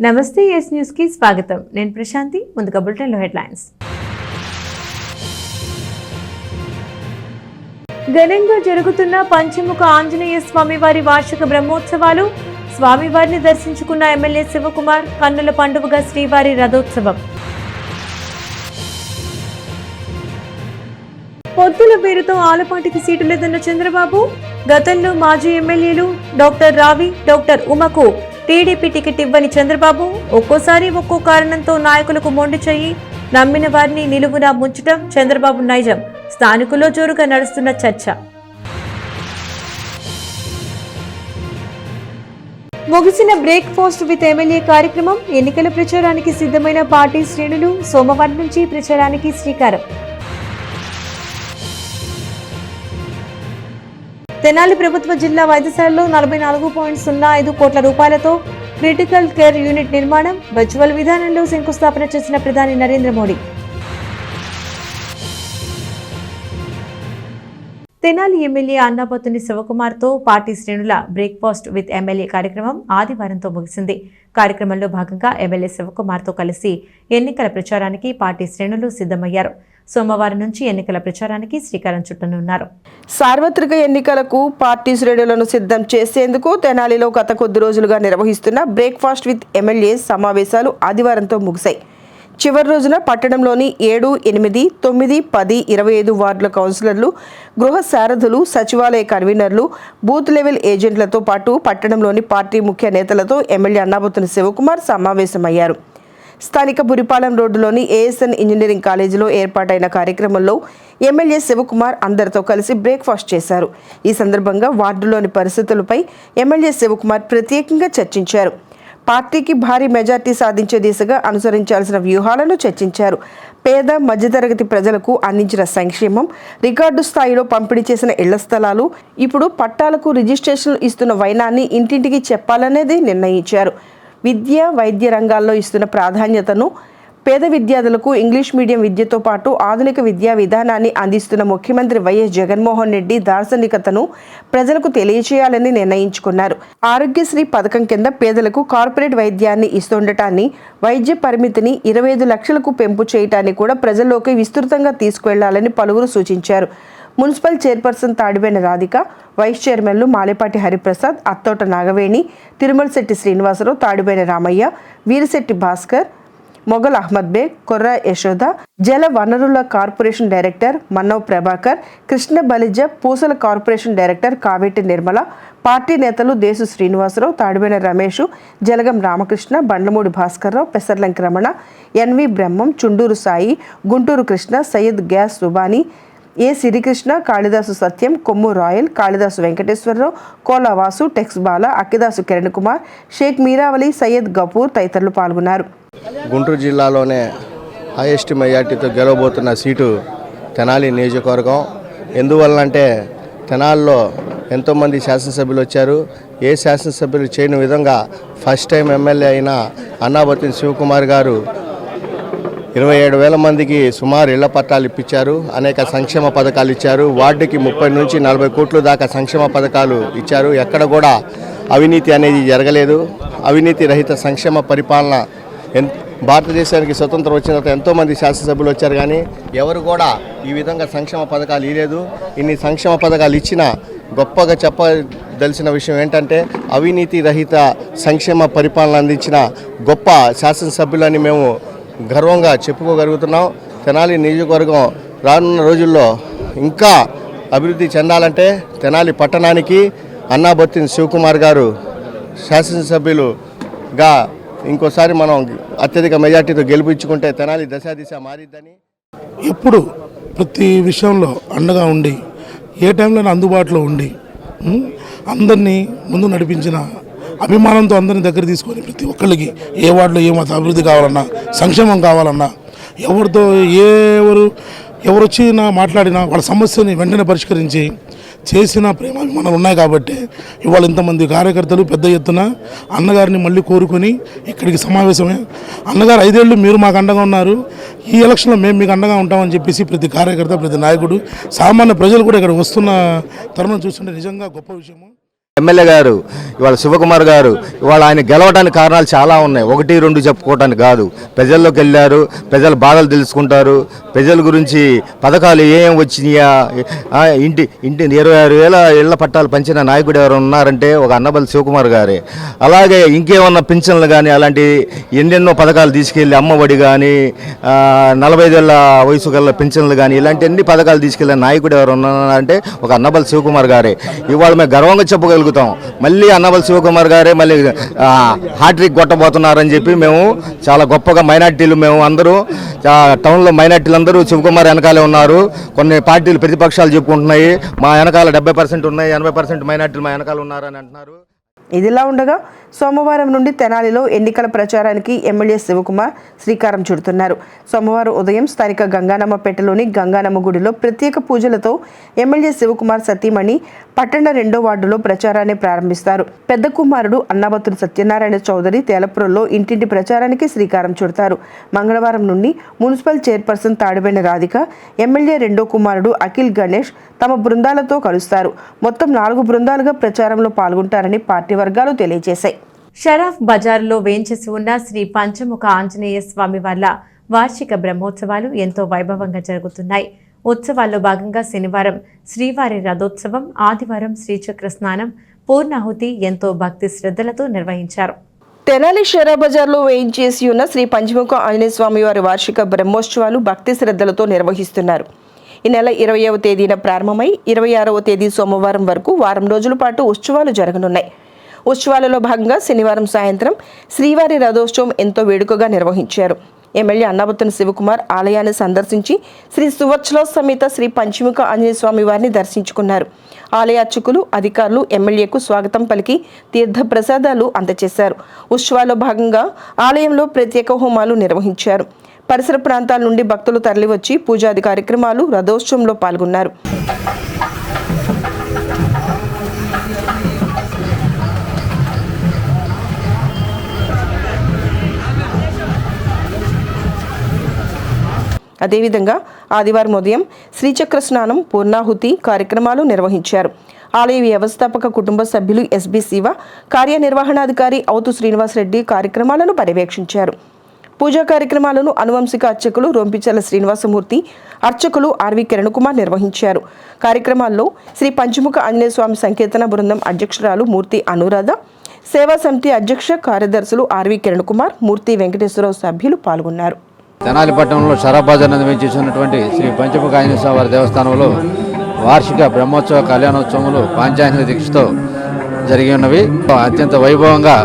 నమస్తే yes news కి స్వాగతం. నేను ప్రశాంతి. ముందుగా బులెటిన్ లో హెడ్లైన్స్. ఘనంగా జరుగుతున్న పంచముఖ ఆంజనేయ స్వామివారి వార్షిక బ్రహ్మోత్సవాలు. స్వామివారిని దర్శించుకున్న ఎమ్మెల్యే శివకుమార్. కన్నుల పండుగగా శ్రీవారి రథోత్సవం. పొత్తుల పేరుతో ఆలపాటికి సీటు లేదన్న చంద్రబాబు. గతంలో మాజీ ఎమ్మెల్యేలు డాక్టర్ రావి, డాక్టర్ ఉమకు టీడీపీ టికెట్ ఇవ్వని చంద్రబాబు ఒక్కోసారి ఒక్కో కారణంతో నాయకులకు మొండి చెయ్యి, నమ్మిన వారిని నిలువునా ముంచడం చంద్రబాబు నైజం. స్థానికుల్లో జోరుగా నడుస్తున్న చర్చ. ముగిసిన బ్రేక్ఫాస్ట్ విత్ ఎమ్మెల్యే కార్యక్రమం. ఎన్నికల ప్రచారానికి సిద్ధమైన పార్టీ శ్రేణులు. సోమవారం నుంచి ప్రచారానికి శ్రీకారం. తెనాలి ప్రభుత్వ జిల్లా వైద్యశాలలో 44.05 కోట్ల రూపాయలతో క్రిటికల్ కేర్ యూనిట్ నిర్మాణం. వర్చువల్ విధానంలో శంకుస్థాపన చేసిన ప్రధాని నరేంద్ర మోడీ. తెనాలి ఎమ్మెల్యే అన్నాబత్తుని శివకుమార్తో పార్టీ శ్రేణుల బ్రేక్ఫాస్ట్ విత్ ఎమ్మెల్యే కార్యక్రమం ఆదివారంతో ముగిసింది. కార్యక్రమంలో భాగంగా ఎమ్మెల్యే శివకుమార్తో కలిసి ఎన్నికల ప్రచారానికి పార్టీ శ్రేణులు సిద్ధమయ్యారు. సోమవారం నుంచి ఎన్నికల ప్రచారానికి శ్రీకారం చుట్టనున్నారు. సార్వత్రిక ఎన్నికలకు పార్టీ శ్రేణులను సిద్ధం చేసేందుకు తెనాలిలో గత కొద్ది రోజులుగా నిర్వహిస్తున్న బ్రేక్ఫాస్ట్ విత్ ఎమ్మెల్యే సమావేశాలు ఆదివారంతో ముగిశాయి. చివరి రోజున పట్టణంలోని 7, 8, 9, 10, 25 వార్డుల కౌన్సిలర్లు, గృహ సారథులు, సచివాలయ కన్వీనర్లు, బూత్ లెవెల్ ఏజెంట్లతో పాటు పట్టణంలోని పార్టీ ముఖ్య నేతలతో ఎమ్మెల్యే అన్నాబత్తుని శివకుమార్ సమావేశమయ్యారు. స్థానిక బురిపాలెం రోడ్డులోని ఏఎస్ఎన్ ఇంజనీరింగ్ కాలేజీలో ఏర్పాటైన కార్యక్రమంలో ఎమ్మెల్యే శివకుమార్ అందరితో కలిసి బ్రేక్ఫాస్ట్ చేశారు. ఈ సందర్భంగా వార్డులోని పరిస్థితులపై ఎమ్మెల్యే శివకుమార్ ప్రత్యేకంగా చర్చించారు. పార్టీకి భారీ మెజార్టీ సాధించే దిశగా అనుసరించాల్సిన వ్యూహాలను చర్చించారు. పేద మధ్యతరగతి ప్రజలకు అందించిన సంక్షేమం, రికార్డు స్థాయిలో పంపిణీ చేసిన ఇళ్ల స్థలాలు, ఇప్పుడు పట్టాలకు రిజిస్ట్రేషన్లు ఇస్తున్న వైనాన్ని ఇంటింటికి చెప్పాలనేది నిర్ణయించారు. విద్య, వైద్య రంగాల్లో ఇస్తున్న ప్రాధాన్యతను, పేద విద్యార్థులకు ఇంగ్లీష్ మీడియం విద్యతో పాటు ఆధునిక విద్యా విధానాన్ని అందిస్తున్న ముఖ్యమంత్రి వైఎస్ జగన్మోహన్ రెడ్డి దార్శనికతను ప్రజలకు తెలియచేయాలని నిర్ణయించుకున్నారు. ఆరోగ్యశ్రీ పథకం కింద పేదలకు కార్పొరేట్ వైద్యాన్ని ఇస్తుండటాన్ని, వైద్య పరిమితిని 25 లక్షలకు పెంపు చేయటాన్ని కూడా ప్రజల్లోకి విస్తృతంగా తీసుకువెళ్లాలని పలువురు సూచించారు. Municipal chairperson Tadibeni Radhika, vice చైర్మన్లు మాలేపాటి హరిప్రసాద్, అత్తోట నాగవేణి, తిరుమలశెట్టి శ్రీనివాసరావు, తాడిబేని రామయ్య, వీరిశెట్టి భాస్కర్, మొగల్ అహ్మద్ బేగ్, కొర్రా యశోద, జల వనరుల కార్పొరేషన్ డైరెక్టర్ మన్నవ్ ప్రభాకర్, కృష్ణ బలిజ, పూసల corporation director Kaveti Nirmala, party నేతలు దేశు శ్రీనివాసరావు, తాడిబేని రమేష్, జలగం రామకృష్ణ, బండ్లమూడి భాస్కర్రావు, పెసర్లంకి రమణ, ఎన్వి బ్రహ్మం, చుండూరు సాయి, గుంటూరు కృష్ణ, సయ్యద్ గ్యాస్ సుబానీ, ఏ సిరికృష్ణ, కాళిదాసు సత్యం, కొమ్ము రాయల్, కాళిదాసు వెంకటేశ్వరరావు, కోలావాసు, టెక్స్ బాల, అక్కిదాసు కిరణ్ కుమార్, షేక్ మీరావలి, సయ్యద్ గపూర్ తదితరులు పాల్గొన్నారు. గుంటూరు జిల్లాలోనే హైయెస్ట్ మెజార్టీతో గెలవబోతున్న సీటు తెనాలి నియోజకవర్గం. ఎందువల్లంటే తెనాలిలో ఎంతోమంది శాసనసభ్యులు వచ్చారు. ఏ శాసనసభ్యులు చేయని విధంగా ఫస్ట్ టైం ఎమ్మెల్యే అయిన అన్నాబత్తుని శివకుమార్ గారు 27,000 మందికి సుమారు ఇళ్ల పట్టాలు ఇప్పించారు. అనేక సంక్షేమ పథకాలు ఇచ్చారు. వార్డుకి 30 నుంచి 40 కోట్ల దాకా సంక్షేమ పథకాలు ఇచ్చారు. ఎక్కడ కూడా అవినీతి అనేది జరగలేదు. అవినీతి రహిత సంక్షేమ పరిపాలన భారతదేశానికి స్వతంత్రం వచ్చిన తర్వాత ఎంతోమంది శాసనసభ్యులు వచ్చారు, కానీ ఎవరు కూడా ఈ విధంగా సంక్షేమ పథకాలు ఇవ్వలేదు. ఇన్ని సంక్షేమ పథకాలు ఇచ్చినా గొప్పగా చెప్పదలిసిన విషయం ఏంటంటే అవినీతి రహిత సంక్షేమ పరిపాలన అందించిన గొప్ప శాసనసభ్యులని మేము గర్వంగా చెప్పుకోగలుగుతున్నాం. తెనాలి నియోజకవర్గం రానున్న రోజుల్లో ఇంకా అభివృద్ధి చెందాలంటే తెనాలి పట్టణానికి అన్నాబత్తుని శివకుమార్ గారు శాసనసభ్యులుగా ఇంకోసారి మనం అత్యధిక మెజార్టీతో గెలిపించుకుంటే తెనాలి దశ మారిద్దని, ఎప్పుడు ప్రతి విషయంలో అండగా ఉండి ఏ టైంలో అందుబాటులో ఉండి అందరినీ ముందు నడిపించిన అభిమానంతో అందరిని దగ్గర తీసుకొని ప్రతి ఒక్కళ్ళకి ఏ వార్డులో ఏ మత అభివృద్ధి కావాలన్నా, సంక్షేమం కావాలన్నా, ఎవరితో ఎవరు వచ్చినా మాట్లాడినా వాళ్ళ సమస్యని వెంటనే పరిష్కరించి చేసిన ప్రేమాభిమానాలు ఉన్నాయి కాబట్టి ఇవాళ ఇంతమంది కార్యకర్తలు పెద్ద ఎత్తున అన్నగారిని మళ్ళీ కోరుకొని ఇక్కడికి సమావేశమే. అన్నగారు 5 ఏళ్ళు మీరు మాకు అండగా ఉన్నారు, ఈ ఎలక్షన్లో మేము మీకు అండగా ఉంటామని చెప్పేసి ప్రతి కార్యకర్త, ప్రతి నాయకుడు, సామాన్య ప్రజలు కూడా ఇక్కడ వస్తున్న తరుణం చూస్తుంటే నిజంగా గొప్ప విషయము. ఎమ్మెల్యే గారు ఇవాళ శివకుమార్ గారు ఇవాళ ఆయన గెలవడానికి కారణాలు చాలా ఉన్నాయి, 1-2 చెప్పుకోవటానికి కాదు. ప్రజల్లోకి వెళ్ళారు, ప్రజల బాధలు తెలుసుకుంటారు, ప్రజల గురించి పథకాలు ఏం వచ్చినాయా, ఇంటి 26,000 ఇళ్ల పట్టాలు పంచిన నాయకుడు ఎవరు ఉన్నారంటే ఒక అన్నబల్లి శివకుమార్ గారే. అలాగే ఇంకేమన్నా పింఛన్లు కానీ అలాంటి ఎన్నెన్నో పథకాలు తీసుకెళ్ళి అమ్మఒడి కానీ 45 ఏళ్ళ వయసు గల పింఛన్లు కానీ ఇలాంటి ఎన్ని పథకాలు తీసుకెళ్ళిన నాయకుడు ఎవరు ఉన్నారంటే ఒక అన్నబల్లి శివకుమార్ గారే. ఇవాళ మేము గర్వంగా చెప్పగలుగుతాం, మళ్ళీ అన్నబల్లి శివకుమార్ గారే మళ్ళీ హ్యాట్రిక్ కొట్టబోతున్నారని చెప్పి మేము చాలా గొప్పగా మైనార్టీలు మేము అందరూ టౌన్లో మైనార్టీలు అందరూ శివకుమార్ వెనకాలే ఉన్నారు. కొన్ని పార్టీలు ప్రతిపక్షాలు చెప్పుకుంటున్నాయి మా వెనకాల 70% ఉన్నాయి, 80% మైనార్టీలు మా వెనకాల ఉన్నారని అంటున్నారు. ఇదిలా ఉండగా సోమవారం నుండి తెనాలిలో ఎన్నికల ప్రచారానికి ఎమ్మెల్యే శివకుమార్ శ్రీకారం చుడుతున్నారు. సోమవారం ఉదయం స్థానిక గంగానమ్మపేటలోని గంగానమ్మ గుడిలో ప్రత్యేక పూజలతో ఎమ్మెల్యే శివకుమార్ సతీమణి పట్టణ 2వ వార్డులో ప్రచారాన్ని ప్రారంభిస్తారు. పెద్ద కుమారుడు అన్నాబత్తుల సత్యనారాయణ చౌదరి తేలపురంలో ఇంటింటి ప్రచారానికి శ్రీకారం చుడతారు. మంగళవారం నుండి మున్సిపల్ చైర్పర్సన్ తాడిబెండ రాధిక, ఎమ్మెల్యే 2వ కుమారుడు అఖిల్ గణేష్ తమ బృందాలతో కలుస్తారు. మొత్తం 4 బృందాలుగా ప్రచారంలో పాల్గొంటారని పార్టీ వర్గాలు తెలియజేశాయి. షరాఫ్ బజార్లో వేంచేసి ఉన్న శ్రీ పంచముఖ ఆంజనేయ స్వామి వార్ల వార్షిక బ్రహ్మోత్సవాలు ఎంతో వైభవంగా జరుగుతున్నాయి. ఉత్సవాల్లో భాగంగా శనివారం శ్రీవారి రథోత్సవం, ఆదివారం శ్రీచక్ర స్నానం, పూర్ణాహుతి ఎంతో భక్తి శ్రద్ధలతో నిర్వహించారు. తెనాలి షరాఫ్ బజార్లో వేయించేసి ఉన్న శ్రీ పంచముఖ ఆంజనేయ స్వామి వారి వార్షిక బ్రహ్మోత్సవాలు భక్తి శ్రద్ధలతో నిర్వహిస్తున్నారు. ఈ నెల 20వ తేదీన ప్రారంభమై 26వ తేదీ సోమవారం వరకు వారం రోజుల పాటు ఉత్సవాలు జరగనున్నాయి. ఉత్సవాలలో భాగంగా శనివారం సాయంత్రం శ్రీవారి రథోత్సవం ఎంతో వేడుకగా నిర్వహించారు. ఎమ్మెల్యే అన్నాబత్తుల శివకుమార్ ఆలయాన్ని సందర్శించి శ్రీ సువత్సల సమేత శ్రీ పంచముఖ ఆంజనేయ స్వామి వారిని దర్శించుకున్నారు. ఆలయ అర్చకులు, అధికారులు ఎమ్మెల్యేకు స్వాగతం పలికి తీర్థ ప్రసాదాలు అందజేశారు. ఉత్సవాల్లో భాగంగా ఆలయంలో ప్రత్యేక హోమాలు నిర్వహించారు. పరిసర ప్రాంతాల నుండి భక్తులు తరలివచ్చి పూజాది కార్యక్రమాలు, రథోత్సవంలో పాల్గొన్నారు. అదేవిధంగా ఆదివారం ఉదయం శ్రీచక్ర స్నానం, పూర్ణాహుతి కార్యక్రమాలు నిర్వహించారు. ఆలయ వ్యవస్థాపక కుటుంబ సభ్యులు ఎస్బి శివ, కార్యనిర్వహణాధికారి అవుతు శ్రీనివాసరెడ్డి కార్యక్రమాలను పర్యవేక్షించారు. పూజా కార్యక్రమాలను అనువంశిక అర్చకులు రొంపిచల శ్రీనివాసమూర్తి, అర్చకులు ఆర్వి కిరణ్ కుమార్ నిర్వహించారు. కార్యక్రమాల్లో శ్రీ పంచముఖ ఆంజనేయ స్వామి సంకీర్తన బృందం అధ్యక్షురాలు మూర్తి అనురాధ, సేవా సమితి అధ్యక్ష కార్యదర్శులు ఆర్వి కిరణ్ కుమార్, మూర్తి వెంకటేశ్వరరావు సభ్యులు పాల్గొన్నారు. తెనాలి పట్టణంలో షరాఫ్ బజార్ నందు వేయించేసినటువంటి శ్రీ పంచముఖ ఆంజనేయ స్వామి వారి దేవస్థానంలో వార్షిక బ్రహ్మోత్సవ కళ్యాణోత్సవములు పాంచాంగ దీక్షతో జరిగి ఉన్నవి. అత్యంత వైభవంగా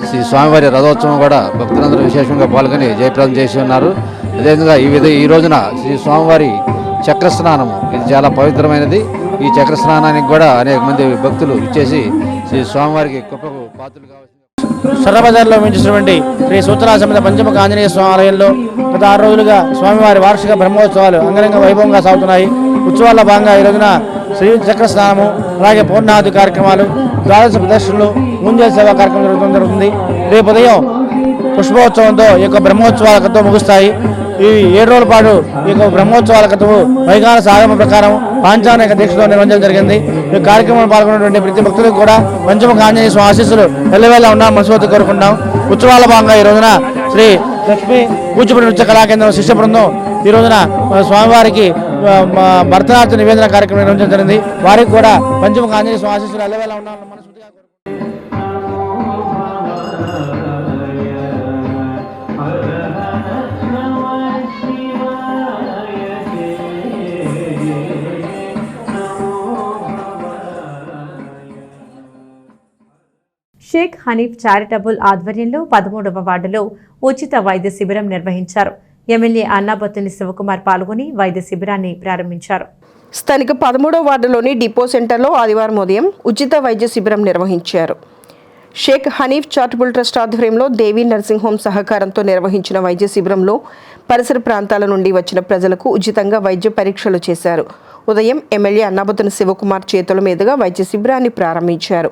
శ్రీ స్వామివారి రథోత్సవం కూడా భక్తులందరూ విశేషంగా పాల్గొని జయప్రదం చేసి ఉన్నారు. అదేవిధంగా ఈ రోజున శ్రీ స్వామివారి చక్రస్నానము ఇది చాలా పవిత్రమైనది. ఈ చక్రస్నానానికి కూడా అనేక మంది భక్తులు ఇచ్చేసి శ్రీ స్వామివారికి గొప్పకు పాత్రలు కావచ్చు. షరాఫ్ బజార్లో వేయించినటువంటి శ్రీ సూత్ర సమేత పంచముఖ ఆంజనేయ స్వామి ఆలయంలో గత 6 రోజులుగా స్వామివారి వార్షిక బ్రహ్మోత్సవాలు అంగరంగ వైభవంగా సాగుతున్నాయి. ఉత్సవాల్లో భాగంగా ఈ రోజున శ్రీ చక్ర స్నానము, అలాగే పూర్ణాహుతి కార్యక్రమాలు, ద్వాదశ ప్రదర్శనలు, ముంజల సేవా కార్యక్రమం జరుగుతుంది. రేపు ఉదయం పుష్పోత్సవంతో ఈ యొక్క బ్రహ్మోత్సవాల కథ ముగుస్తాయి. ఈ 7 రోజుల పాటు ఈ యొక్క బ్రహ్మోత్సవాల కథము వైగాన ఆగమ ప్రకారం పాంచానిక దీక్షలో నిర్వహించడం జరిగింది. ఈ కార్యక్రమంలో పాల్గొన్నటువంటి ప్రతి భక్తులకు కూడా పంచముఖ ఆంజనేయ స్వామి ఆశీస్సులు ఎల్లవేళ ఉన్నా మనస్ఫూర్తి కోరుకుంటాం. ఉత్సవాల భాగంగా ఈ రోజున శ్రీ లక్ష్మీ కూచిపూడి నృత్య కళాకేంద్రం శిష్య బృందం ఈ రోజున స్వామివారికి భరతనాట్య నివేదన కార్యక్రమం నిర్వహించడం జరిగింది. వారికి కూడా పంచముఖ ఆంజనేయ స్వామి ఆశీస్సులు ఎల్లవేళ ఉన్నా మనస్ఫూర్తిగా షేక్ హనీఫ్ చారిటబుల్ ఆధ్వర్యంలో 13వ వార్డులో ఉచిత వైద్య శిబిరం నిర్వహించారు. ఎమ్మెల్యే అన్నాబత్తుని శివకుమార్ పాల్గొని వైద్య శిబిరాన్ని ప్రారంభించారు. స్థానిక 13వ వార్డులోని డిపో సెంటర్లో ఆదివారం ఉదయం ఉచిత వైద్య శిబిరం నిర్వహించారు. షేక్ హనీఫ్ చారిటబుల్ ట్రస్ట్ ఆధ్వర్యంలో దేవి నర్సింగ్ హోమ్ సహకారంతో నిర్వహించిన వైద్య శిబిరంలో పరిసర ప్రాంతాల నుండి వచ్చిన ప్రజలకు ఉచితంగా వైద్య పరీక్షలు చేశారు. ఉదయం ఎమ్మెల్యే అన్నాబత్తుని శివకుమార్ చేతుల మీదుగా వైద్య శిబిరాన్ని ప్రారంభించారు.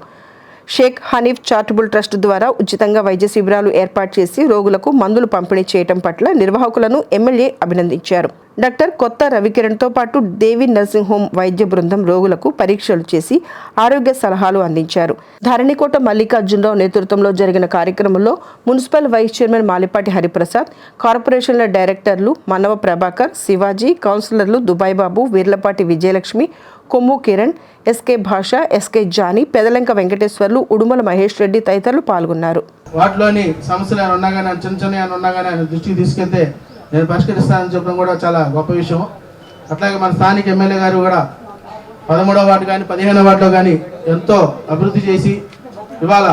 షేక్ హనీఫ్ చారిటబుల్ ట్రస్ట్ ద్వారా ఉచితంగా వైద్య శిబిరాలు ఏర్పాటు చేసి రోగులకు మందులు పంపిణీ చేయడం పట్ల నిర్వాహకులను ఎమ్మెల్యే అభినందించారు. డాక్టర్ కొత్త రవికిరణ్తో పాటు దేవి నర్సింగ్ హోమ్ వైద్య బృందం రోగులకు పరీక్షలు చేసి ఆరోగ్య సలహాలు అందించారు. ధరణికోట మల్లికార్జునరావు నేతృత్వంలో జరిగిన కార్యక్రమంలో municipal vice chairman Malipati Hariprasad, కార్పొరేషన్ల డైరెక్టర్లు మన్నవ ప్రభాకర్, శివాజీ, కౌన్సిలర్లు దుబాయ్ బాబు, వీర్లపాటి విజయలక్ష్మి, కొమ్ము కిరణ్, ఎస్కే భాష, ఎస్కే జానీ, పెదలంక వెంకటేశ్వర్లు, ఉడుమల మహేష్ రెడ్డి తదితరులు పాల్గొన్నారు. వాటిలోని సమస్యలు ఏమైనా ఉన్నా కానీ చిన్న ఏమైనా ఉన్నా కానీ ఆయన దృష్టికి తీసుకెళ్తే నేను పరిష్కరిస్తానని చెప్పడం కూడా చాలా గొప్ప విషయం. అట్లాగే మన స్థానిక ఎమ్మెల్యే గారు కూడా 13వ వార్డు కానీ 15వ వార్డులో కానీ ఎంతో అభివృద్ధి చేసి ఇవాళ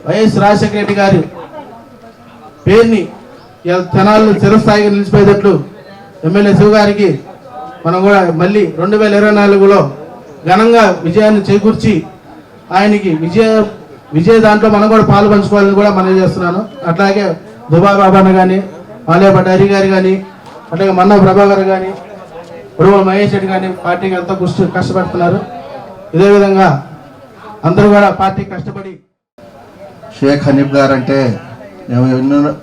వైఎస్ రాజశేఖర రెడ్డి గారి పేరుని తెనాలు చిరస్థాయిగా నిలిచిపోయేటట్లు ఎమ్మెల్యే శివ గారికి మనం కూడా మళ్ళీ 2024లో ఘనంగా విజయాన్ని చేకూర్చి ఆయనకి విజయ దాంట్లో మనం కూడా పాలు పంచుకోవాలని కూడా మనం చేస్తున్నాను. అట్లాగే దుబాయ్ బాబాను కానీ, మాలేపాటి హరి గారు కానీ, అట్లాగే మన్న ప్రభాకర్ కానీ, ఉడుమల మహేష్ రెడ్డి కానీ పార్టీకి ఎంతో కష్టపడుతున్నారు. ఇదే విధంగా అందరూ కూడా పార్టీకి కష్టపడి షేక్ హనీఫ్ గారు అంటే మేము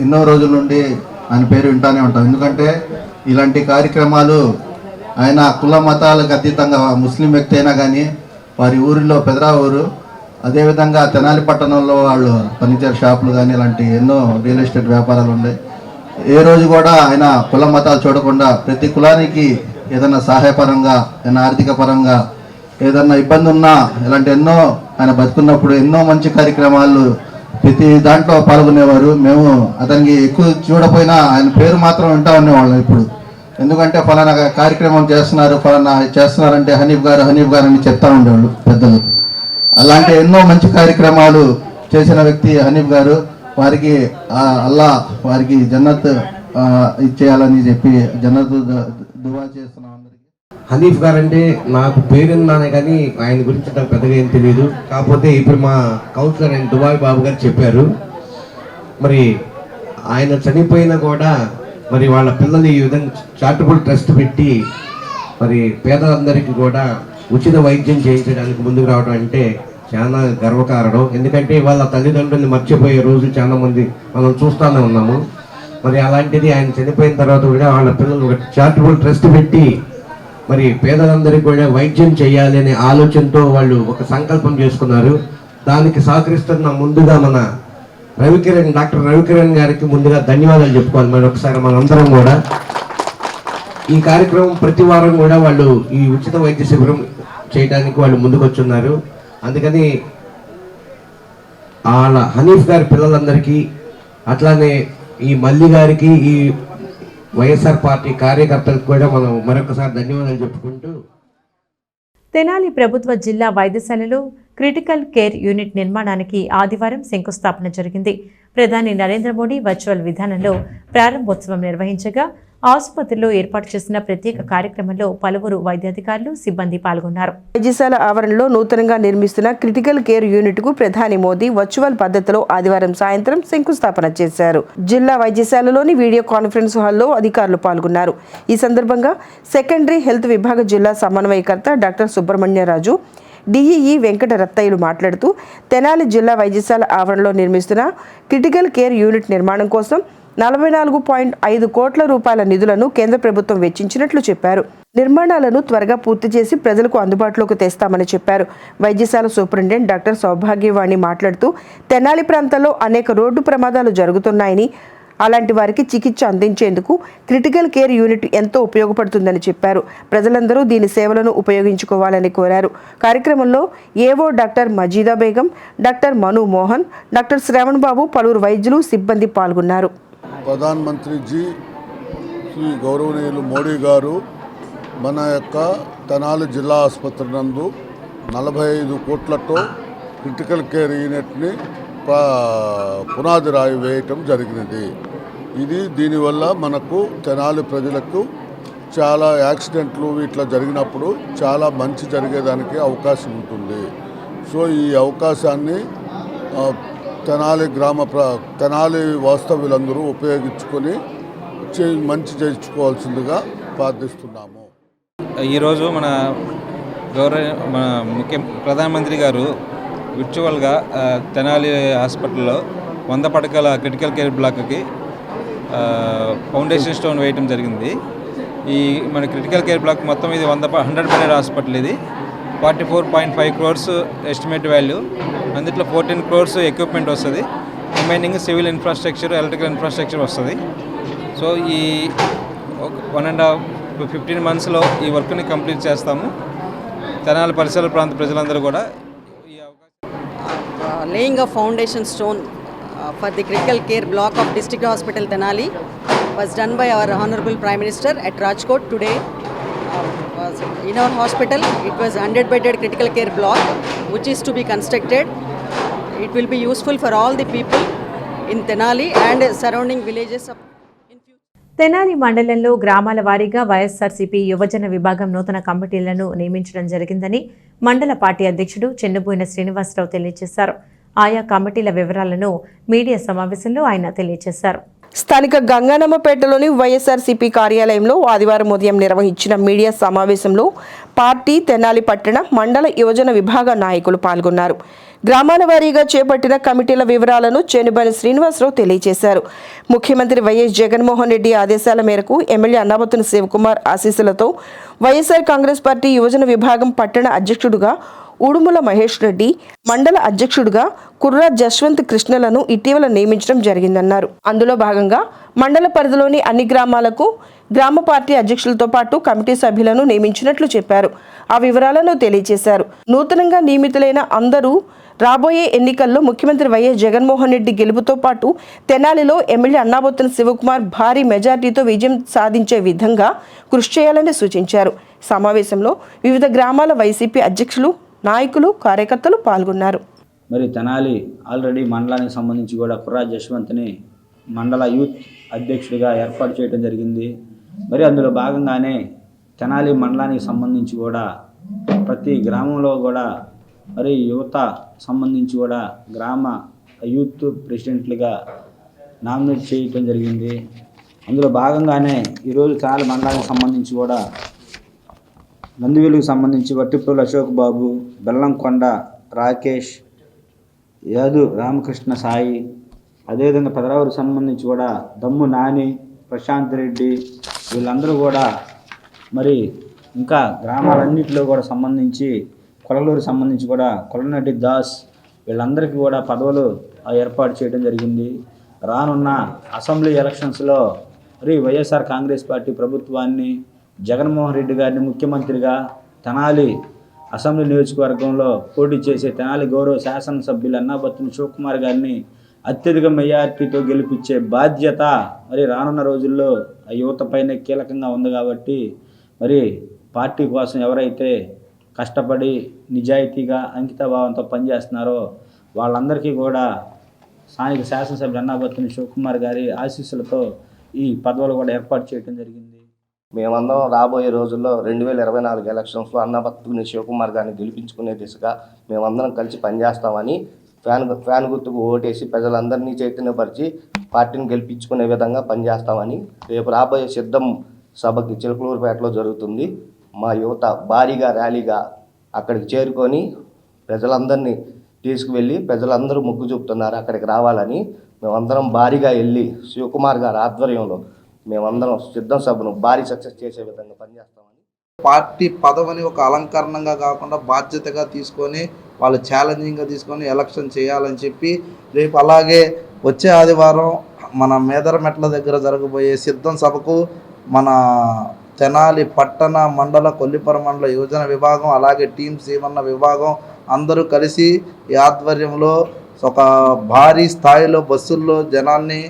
ఎన్నో రోజుల నుండి ఆయన పేరు వింటానే ఉంటాం. ఎందుకంటే ఇలాంటి కార్యక్రమాలు ఆయన కుల మతాలకు అతీతంగా ముస్లిం వ్యక్తి అయినా కానీ వారి ఊరిలో పెదరా ఊరు, అదేవిధంగా తెనాలి పట్టణంలో వాళ్ళు ఫర్నిచర్ షాపులు కానీ ఇలాంటి ఎన్నో రియల్ ఎస్టేట్ వ్యాపారాలు ఉన్నాయి. ఏ రోజు కూడా ఆయన కుల మతాలు చూడకుండా ప్రతి కులానికి ఏదైనా సహాయపరంగా, ఏదైనా ఆర్థిక పరంగా ఏదన్నా ఇబ్బంది ఉన్నా ఇలాంటి ఎన్నో ఆయన బతుకున్నప్పుడు ఎన్నో మంచి కార్యక్రమాలు ప్రతి దాంట్లో పాల్గొనేవారు. మేము అతనికి ఎక్కువ చూడపోయినా ఆయన పేరు మాత్రం వింటా ఉండేవాళ్ళం ఇప్పుడు. ఎందుకంటే ఫలానా కార్యక్రమం చేస్తున్నారు, ఫలానా చేస్తున్నారంటే హనీఫ్ గారు అని చెప్తా ఉండేవాళ్ళు పెద్దలు. అలాంటి ఎన్నో మంచి కార్యక్రమాలు చేసిన వ్యక్తి హనీఫ్ గారు. వారికి అల్లా వారికి జన్నత్ ఇచ్చేయాలని చెప్పి జన్నత్ దువా చేస్తున్నాం అందరికీ. హనీఫ్ గారు అంటే నాకు పేరున్నానే కానీ ఆయన గురించి నాకు పెద్దగా ఏం తెలియదు. కాకపోతే ఇప్పుడు మా కౌన్సిలర్ ఆయన దుబాయ్ బాబు గారు చెప్పారు. మరి ఆయన చనిపోయినా కూడా మరి వాళ్ళ పిల్లలు ఈ విధంగా చారిటబుల్ ట్రస్ట్ పెట్టి మరి పేదలందరికీ కూడా ఉచిత వైద్యం చేయించడానికి ముందుకు రావడం అంటే చాలా గర్వకారణం. ఎందుకంటే వాళ్ళ తల్లిదండ్రుల్ని మర్చిపోయే రోజు చాలా మంది మనం చూస్తూనే ఉన్నాము. మరి అలాంటిది ఆయన చనిపోయిన తర్వాత కూడా వాళ్ళ పిల్లలు ఒక చారిటబుల్ ట్రస్ట్ పెట్టి మరి పేదలందరికీ కూడా వైద్యం చేయాలి అనే ఆలోచనతో వాళ్ళు ఒక సంకల్పం చేసుకున్నారు. దానికి సహకరిస్తున్న ముందుగా మన డాక్టర్ రవికిరణ్ గారికి ముందుగా ధన్యవాదాలు చెప్పుకోవాలి. మరి ఒకసారి మనందరం కూడా ఈ కార్యక్రమం ప్రతి వారం కూడా వాళ్ళు ఈ ఉచిత వైద్య శిబిరం చేయడానికి వాళ్ళు ముందుకు వచ్చున్నారు. అందుకని వాళ్ళ హనీఫ్ గారి పిల్లలందరికీ, అట్లానే ఈ మల్లి గారికి, ఈ వైఎస్ఆర్ పార్టీ కార్యకర్తలకు కూడా మనం మరొకసారి ధన్యవాదాలు చెప్పుకుంటూ, తెనాలి ప్రభుత్వ జిల్లా వైద్యశాలలో క్రిటికల్ కేర్ యూనిట్ నిర్మాణానికి ఆదివారం శంకుస్థాపన జరిగింది. ప్రధాని నరేంద్ర మోడీ వర్చువల్ విధానంలో ప్రారంభోత్సవం నిర్వహించగా ఆసుపత్రిలో ఏర్పాటు చేసిన ప్రత్యేక కార్యక్రమంలో పలువురు వైద్యాధికారులు, సిబ్బంది పాల్గొన్నారు. వైద్యశాల ఆవరణలో నూతనంగా నిర్మిస్తున్న క్రిటికల్ కేర్ యూనిట్ కు ప్రధాని మోదీ వర్చువల్ పద్ధతిలో ఆదివారం సాయంత్రం శంకుస్థాపన చేశారు. జిల్లా వైద్యశాలలోని వీడియో కాన్ఫరెన్స్ హాల్లో అధికారులు పాల్గొన్నారు. ఈ సందర్భంగా సెకండరీ హెల్త్ విభాగ జిల్లా సమన్వయకర్త డాక్టర్ సుబ్రహ్మణ్యరాజు, డిఈఈ వెంకట రత్తయ్యలు మాట్లాడుతూ తెనాలి జిల్లా వైద్యశాల ఆవరణలో నిర్మిస్తున్న క్రిటికల్ కేర్ యూనిట్ నిర్మాణం కోసం 44.5 కోట్ల రూపాయల నిధులను కేంద్ర ప్రభుత్వం వెచ్చించినట్లు చెప్పారు. నిర్మాణాలను త్వరగా పూర్తి చేసి ప్రజలకు అందుబాటులోకి తెస్తామని చెప్పారు. వైద్యశాల సూపరింటెండెంట్ డాక్టర్ సౌభాగ్యవాణి మాట్లాడుతూ తెనాలి ప్రాంతాల్లో అనేక రోడ్డు ప్రమాదాలు జరుగుతున్నాయని, అలాంటి వారికి చికిత్స అందించేందుకు క్రిటికల్ కేర్ యూనిట్ ఎంతో ఉపయోగపడుతుందని చెప్పారు. ప్రజలందరూ దీని సేవలను ఉపయోగించుకోవాలని కోరారు. కార్యక్రమంలో ఏవో డాక్టర్ మజీదా బేగం, డాక్టర్ మను మోహన్, డాక్టర్ శ్రవణ్ బాబు, పలువురు వైద్యులు, సిబ్బంది పాల్గొన్నారు. ప్రధానమంత్రి శ్రీ గౌరవనీయులు మోడీ గారు మన యొక్క తెనాలి జిల్లా ఆసుపత్రి నందు 45 కోట్లతో క్రిటికల్ కేర్ యూనిట్ని పునాది రాయి వేయటం జరిగినది. దీనివల్ల మనకు తెనాలి ప్రజలకు చాలా యాక్సిడెంట్లు ఇట్లా జరిగినప్పుడు చాలా మంచి జరిగేదానికి అవకాశం ఉంటుంది. సో ఈ అవకాశాన్ని తెనాలి వాస్తవ్యులందరూ ఉపయోగించుకొని మంచి చేయించుకోవాల్సిందిగా ప్రార్థిస్తున్నాము. ఈరోజు మన ప్రధానమంత్రి గారు విర్చువల్గా తెనాలి హాస్పిటల్లో 100 పడకల క్రిటికల్ కేర్ బ్లాక్కి ఫౌండేషన్ స్టోన్ వేయటం జరిగింది. ఈ మన క్రిటికల్ కేర్ బ్లాక్ మొత్తం ఇది 100 బెడెడ్ హాస్పిటల్. ఇది 44.5 crores ఎస్టిమేట్ వాల్యూ. అందులో 14 crores ఎక్విప్మెంట్ వస్తుంది. Remaining civil infrastructure, electrical infrastructure వస్తుంది. సో ఈ 1.5 to 15 monthsలో ఈ వర్క్ని కంప్లీట్ చేస్తాము. తెనాలి పరిసర ప్రాంత ప్రజలందరూ కూడా ఈ అవకాశం laying a foundation stone for the critical care block of District Hospital Tenali was done by our Honorable Prime Minister at Rajkot today. In our hospital, it was 100-bedded critical care block which is to be constructed. It will be useful for all the people in Tenali and surrounding villages of Tenali మండలంలో గ్రామాల వారీగా వైఎస్ఆర్సీపీ యువజన విభాగం నూతన కమిటీలను నియమించడం జరిగిందని మండల పార్టీ అధ్యక్షుడు చెన్నుబోయిన శ్రీనివాసరావు తెలియజేశారు. ఆయా కమిటీల వివరాలను మీడియా సమావేశంలో ఆయన తెలియజేశారు. స్థానిక గంగానమ్మపేటలోని వైఎస్ఆర్సీపీ కార్యాలయంలో ఆదివారం ఉదయం నిర్వహించిన మీడియా సమావేశంలో పార్టీ తెనాలి పట్టణ మండల యువజన విభాగ నాయకులు పాల్గొన్నారు. గ్రామాల వారీగా చేపట్టిన కమిటీల వివరాలను చెన్నుబోయిన శ్రీనివాసరావు తెలియజేశారు. ముఖ్యమంత్రి వైఎస్ జగన్మోహన్ రెడ్డి ఆదేశాల మేరకు ఎమ్మెల్యే అన్నాబత్తుని శివకుమార్ ఆశీస్సులతో వైఎస్ఆర్ కాంగ్రెస్ పార్టీ యువజన విభాగం పట్టణ అధ్యక్షుడుగా ఉడుముల మహేష్ రెడ్డి, మండల అధ్యక్షుడిగా కుర్రా జశ్వంత్ కృష్ణలను ఇటీవల నియమించడం జరిగిందన్నారు. అందులో భాగంగా మండల పరిధిలోని అన్ని గ్రామాలకు గ్రామ పార్టీ అధ్యక్షులతో పాటు కమిటీ సభ్యులను నియమించినట్లు చెప్పారు. ఆ వివరాలను తెలియజేశారు. నూతనంగా నియమితులైన అందరూ రాబోయే ఎన్నికల్లో ముఖ్యమంత్రి వైఎస్ జగన్మోహన్ రెడ్డి గెలుపుతో పాటు తెనాలిలో ఎమ్మెల్యే అన్నాబత్తుని శివకుమార్ భారీ మెజార్టీతో విజయం సాధించే విధంగా కృషి చేయాలని సూచించారు. సమావేశంలో వివిధ గ్రామాల వైసీపీ అధ్యక్షులు, నాయకులు, కార్యకర్తలు పాల్గొన్నారు. మరి తెనాలి ఆల్రెడీ మండలానికి సంబంధించి కూడా కుర్రా జశ్వంత్ని మండల యూత్ అధ్యక్షుడిగా ఏర్పాటు చేయడం జరిగింది. మరి అందులో భాగంగానే తెనాలి మండలానికి సంబంధించి కూడా ప్రతి గ్రామంలో కూడా మరి యువత సంబంధించి కూడా గ్రామ యూత్ ప్రెసిడెంట్లుగా నామినేట్ చేయడం జరిగింది. అందులో భాగంగానే ఈరోజు తెనాలి మండలానికి సంబంధించి కూడా నందివేలుకు సంబంధించి వట్టిప్రోలు అశోక్ బాబు, బెల్లంకొండ రాకేష్, యాదు రామకృష్ణ సాయి, అదేవిధంగా పెదరావురికి సంబంధించి కూడా దమ్ము నాని, ప్రశాంత్ రెడ్డి, వీళ్ళందరూ కూడా మరి ఇంకా గ్రామాలన్నింటిలో కూడా సంబంధించి కొలలూరు సంబంధించి కూడా కొలనటి దాస్, వీళ్ళందరికీ కూడా పదవులు ఏర్పాటు చేయడం జరిగింది. రానున్న అసెంబ్లీ ఎలక్షన్స్లో మరి వైఎస్ఆర్ కాంగ్రెస్ పార్టీ ప్రభుత్వాన్ని, జగన్మోహన్ రెడ్డి గారిని ముఖ్యమంత్రిగా తెనాలి అసెంబ్లీ నియోజకవర్గంలో పోటీ చేసే తెనాలి గౌరవ శాసనసభ్యులు అన్నాబత్తుని శివకుమార్ గారిని అత్యధిక మెజార్టీతో గెలిపించే బాధ్యత మరి రానున్న రోజుల్లో యువత పైన కీలకంగా ఉంది. కాబట్టి మరి పార్టీ కోసం ఎవరైతే కష్టపడి నిజాయితీగా అంకితభావంతో పనిచేస్తున్నారో వాళ్ళందరికీ కూడా స్థానిక శాసనసభ్యులు అన్నాబత్తుని శివకుమార్ గారి ఆశీస్సులతో ఈ పదవులు కూడా ఏర్పాటు చేయడం జరిగింది. మేమందరం రాబోయే రోజుల్లో 2024 ఎలక్షన్స్లో అన్నాబత్తుని శివకుమార్ గారిని గెలిపించుకునే దిశగా మేమందరం కలిసి పనిచేస్తామని ఫ్యాన్ గుర్తుకు ఓటేసి ప్రజలందరినీ చైతన్యపరిచి పార్టీని గెలిపించుకునే విధంగా పనిచేస్తామని రేపు రాబోయే సిద్ధం సభకి చిలకలూరుపేటలో జరుగుతుంది. మా యువత భారీగా ర్యాలీగా అక్కడికి చేరుకొని ప్రజలందరినీ తీసుకువెళ్ళి ప్రజలందరూ మొగ్గు చూపుతున్నారు అక్కడికి రావాలని. మేమందరం భారీగా వెళ్ళి శివకుమార్ గారి ఆధ్వర్యంలో మేమందరం సిద్ధం సభను భారీ సక్సెస్ చేసే విధంగా పనిచేస్తామని. పార్టీ పదవిని ఒక అలంకరణంగా కాకుండా బాధ్యతగా తీసుకొని వాళ్ళు ఛాలెంజింగ్గా తీసుకొని ఎలక్షన్ చేయాలని చెప్పి రేపు అలాగే వచ్చే ఆదివారం మన మేదరమెట్ల దగ్గర జరగబోయే సిద్ధం సభకు మన తెనాలి పట్టణ మండల కొల్లిపర మండల యువజన విభాగం అలాగే టీం సీమన్న విభాగం అందరూ కలిసి ఈ ఆధ్వర్యంలో ఒక భారీ స్థాయిలో బస్సుల్లో జనాన్ని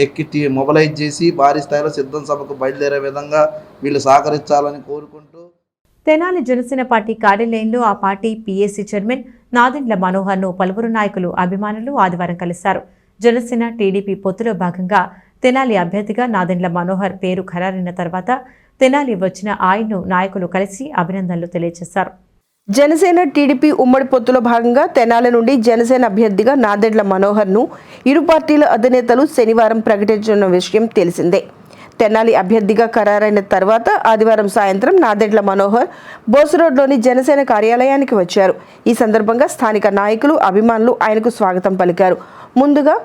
ఎక్కి మొబిలైజ్ చేసి భారీ స్థాయిలో సిద్ధం సభకు బయలుదేరే విధంగా వీళ్ళు సహకరించాలని కోరుకుంటూ తెనాలి జనసేన పార్టీ కార్యాలయంలో ఆ పార్టీ పీఏసీ చైర్మన్ నాదెండ్ల మనోహర్ను పలువురు నాయకులు, అభిమానులు ఆదివారం కలిశారు. జనసేన టీడీపీ పొత్తులో భాగంగా తెనాలి అభ్యర్థిగా నాదెండ్ల మనోహర్ పేరు ఖరారైన తర్వాత తెనాలి వచ్చిన ఆయన్ను నాయకులు కలిసి అభినందనలు తెలియజేశారు. జనసేన టీడీపీ ఉమ్మడి పొత్తులో భాగంగా తెనాలి నుండి జనసేన అభ్యర్థిగా నాదెండ్ల మనోహర్ను ఇరు పార్టీల అధినేతలు శనివారం ప్రకటించిన విషయం తెలిసిందే. తెనాలి అభ్యర్థిగా ఖరారైన తర్వాత ఆదివారం సాయంత్రం నాదెండ్ల మనోహర్ బోసురోడ్లోని జనసేన కార్యాలయానికి వచ్చారు. ఈ సందర్భంగా స్థానిక నాయకులు, అభిమానులు ఆయనకు స్వాగతం పలికారు. ముందుగా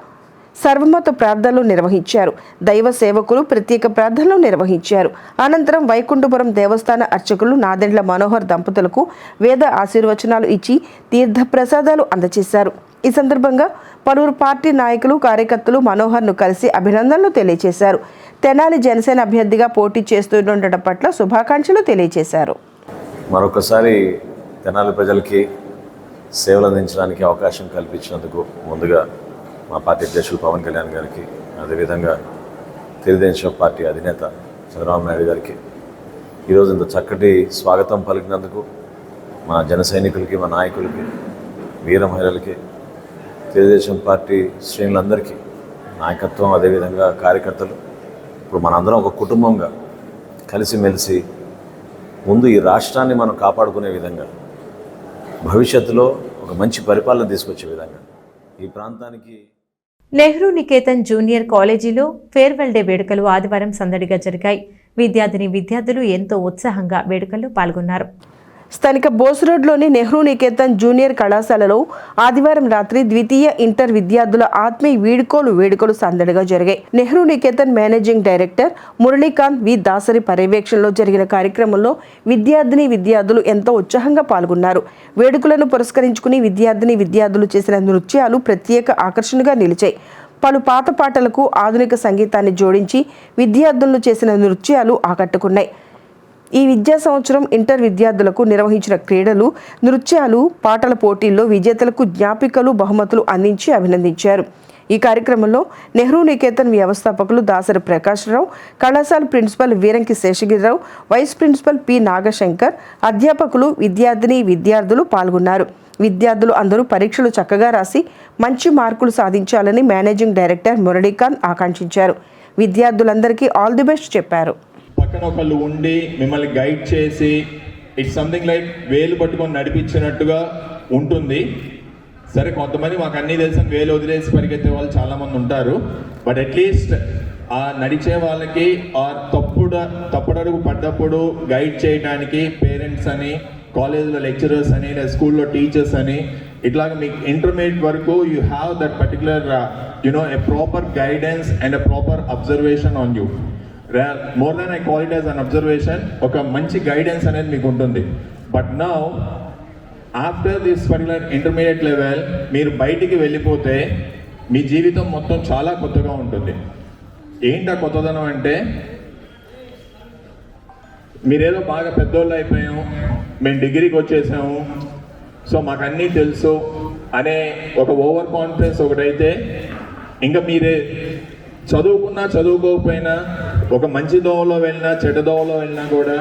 సర్వమత ప్రార్థనలు నిర్వహించారు. దైవ సేవకులు ప్రత్యేక ప్రార్థనలు నిర్వహించారు. అనంతరం వైకుంఠపురం దేవస్థాన అర్చకులు నాదెండ్ల మనోహర్ దంపతులకు వేద ఆశీర్వచనాలు ఇచ్చి తీర్థ ప్రసాదాలు అందజేశారు. ఈ సందర్భంగా పలువురు పార్టీ నాయకులు, కార్యకర్తలు మనోహర్ను కలిసి అభినందనలు తెలియజేశారు. తెనాలి జనసేన అభ్యర్థిగా పోటీ చేస్తుండటం పట్ల శుభాకాంక్షలు తెలియజేశారు. మరొకసారి తెనాలి ప్రజలకి సేవలు అందించడానికి అవకాశం కల్పించినందుకు ముందుగా మా పార్టీ అధ్యక్షులు పవన్ కళ్యాణ్ గారికి, అదేవిధంగా తెలుగుదేశం పార్టీ అధినేత చంద్రబాబు నాయుడు గారికి ఈరోజు ఇంత చక్కటి స్వాగతం పలికినందుకు మా జన సైనికులకి, మా నాయకులకి, వీర మహిళలకి, తెలుగుదేశం పార్టీ శ్రేణులందరికీ నాయకత్వం, అదేవిధంగా కార్యకర్తలు, ఇప్పుడు మనందరం ఒక కుటుంబంగా కలిసిమెలిసి ముందు ఈ రాష్ట్రాన్ని మనం కాపాడుకునే విధంగా, భవిష్యత్తులో ఒక మంచి పరిపాలన తీసుకొచ్చే విధంగా ఈ ప్రాంతానికి. నెహ్రూ నికేతన్ జూనియర్ కాలేజీలో ఫేర్వెల్ డే వేడుకలు ఆదివారం సందడిగా జరిగాయి. విద్యార్థులు ఎంతో ఉత్సాహంగా వేడుకల్లో పాల్గొన్నారు. స్థానిక బోస్ రోడ్లోని నెహ్రూ నికేతన్ జూనియర్ కళాశాలలో ఆదివారం రాత్రి ద్వితీయ ఇంటర్ విద్యార్థుల ఆత్మీయ వేడుకలు సందడిగా జరిగాయి. నెహ్రూ నికేతన్ మేనేజింగ్ డైరెక్టర్ మురళీకాంత్ వి దాసరి పర్యవేక్షణలో జరిగిన కార్యక్రమంలో విద్యార్థులు ఎంతో ఉత్సాహంగా పాల్గొన్నారు. వేడుకలను పురస్కరించుకుని విద్యార్థులు చేసిన నృత్యాలు ప్రత్యేక ఆకర్షణగా నిలిచాయి. పలు పాత పాటలకు ఆధునిక సంగీతాన్ని జోడించి విద్యార్థులు చేసిన నృత్యాలు ఆకట్టుకున్నాయి. ఈ విద్యా సంవత్సరం ఇంటర్ విద్యార్థులకు నిర్వహించిన క్రీడలు, నృత్యాలు, పాటల పోటీల్లో విజేతలకు జ్ఞాపికలు, బహుమతులు అందించి అభినందించారు. ఈ కార్యక్రమంలో నెహ్రూ నికేతన్ వ్యవస్థాపకులు దాసరి ప్రకాశ్రావు, కళాశాల principal Veeranki Seshagirirao, vice principal P Nagashankar, అధ్యాపకులు, విద్యార్థులు పాల్గొన్నారు. విద్యార్థులు అందరూ పరీక్షలు చక్కగా రాసి మంచి మార్కులు సాధించాలని మేనేజింగ్ డైరెక్టర్ మురళీకాంత్ ఆకాంక్షించారు. విద్యార్థులందరికీ ఆల్ ది బెస్ట్ చెప్పారు. పక్కన ఒకళ్ళు ఉండి మిమ్మల్ని గైడ్ చేసి ఇట్స్ సంథింగ్ లైక్ వేలు పట్టుకొని నడిపించినట్టుగా ఉంటుంది. సరే, కొంతమంది మాకు అన్నీ తెలిసిన వేలు వదిలేసి పరిగెత్తే వాళ్ళు చాలామంది ఉంటారు. బట్ అట్లీస్ట్ ఆ నడిచే వాళ్ళకి ఆ తప్పుడడుగు పడ్డప్పుడు గైడ్ చేయడానికి పేరెంట్స్ అని, కాలేజ్లో లెక్చరర్స్ అని, లేదా స్కూల్లో టీచర్స్ అని, ఇట్లాగ మీకు ఇంటర్మీడియట్ వరకు you have that particular a proper guidance and a proper observation on you. More than I call it as an observation, ఒక మంచి గైడెన్స్ అనేది మీకు ఉంటుంది. But now after this particular intermediate level మీరు బయటికి వెళ్ళిపోతే మీ జీవితం మొత్తం చాలా కొత్తగా ఉంటుంది. ఏంటా కొత్తదనం అంటే, మీరేదో బాగా పెద్దోళ్ళు అయిపోయాము, మేము డిగ్రీకి వచ్చేసాము, సో మాకు అన్నీ తెలుసు అనే ఒక ఓవర్ కాన్ఫిడెన్స్ ఒకటైతే, ఇంకా మీరే చదువుకున్నా చదువుకోకపోయినా ఒక మంచి దోవలో వెళ్ళినా చెడ్డ దోవలో వెళ్ళినా కూడా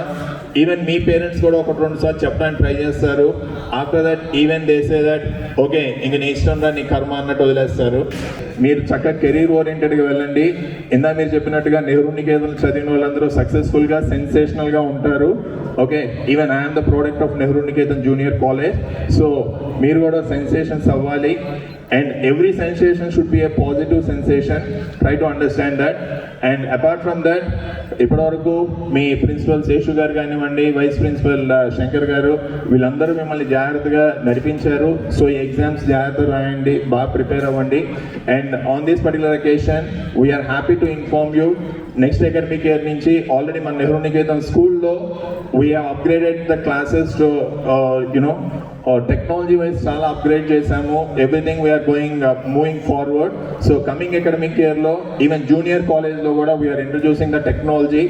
ఈవెన్ మీ పేరెంట్స్ కూడా ఒకటి రెండు సార్లు చెప్పడానికి ట్రై చేస్తారు. After that even they say that okay ఇంక నీ ఇష్టం రా, నీ కర్మ అన్నట్టు వదిలేస్తారు. మీరు చక్కగా కెరీర్ ఓరియంటెడ్గా వెళ్ళండి. ఇందా మీరు చెప్పినట్టుగా నెహ్రూ నికేతన్ చదివిన వాళ్ళందరూ సక్సెస్ఫుల్గా, సెన్సేషనల్గా ఉంటారు. Okay, even I'm the product of Nehru Niketan junior college. So మీరు కూడా సెన్సేషన్స్ అవ్వాలి. And every sensation should be a positive sensation. Try to understand that. And apart from that, ఇప్పటివరకు మీ ప్రిన్సిపల్ శేషు గారు కానివ్వండి, వైస్ ప్రిన్సిపల్ శంకర్ గారు, వీళ్ళందరూ మిమ్మల్ని జాగ్రత్తగా నడిపించారు. సో ఈ ఎగ్జామ్స్ జాగ్రత్తగా రాయండి, బాగా ప్రిపేర్ అవ్వండి. And on this particular occasion we are happy to inform you, next academic year నుంచి ఆల్రెడీ మన నెహ్రూ నికేతన్ స్కూల్లో we have upgraded the classes to technology wise చాలా అప్గ్రేడ్ చేశాము. Everything we are moving forward. So coming academic ఇయర్లో even junior కాలేజ్లో కూడా we are introducing the technology.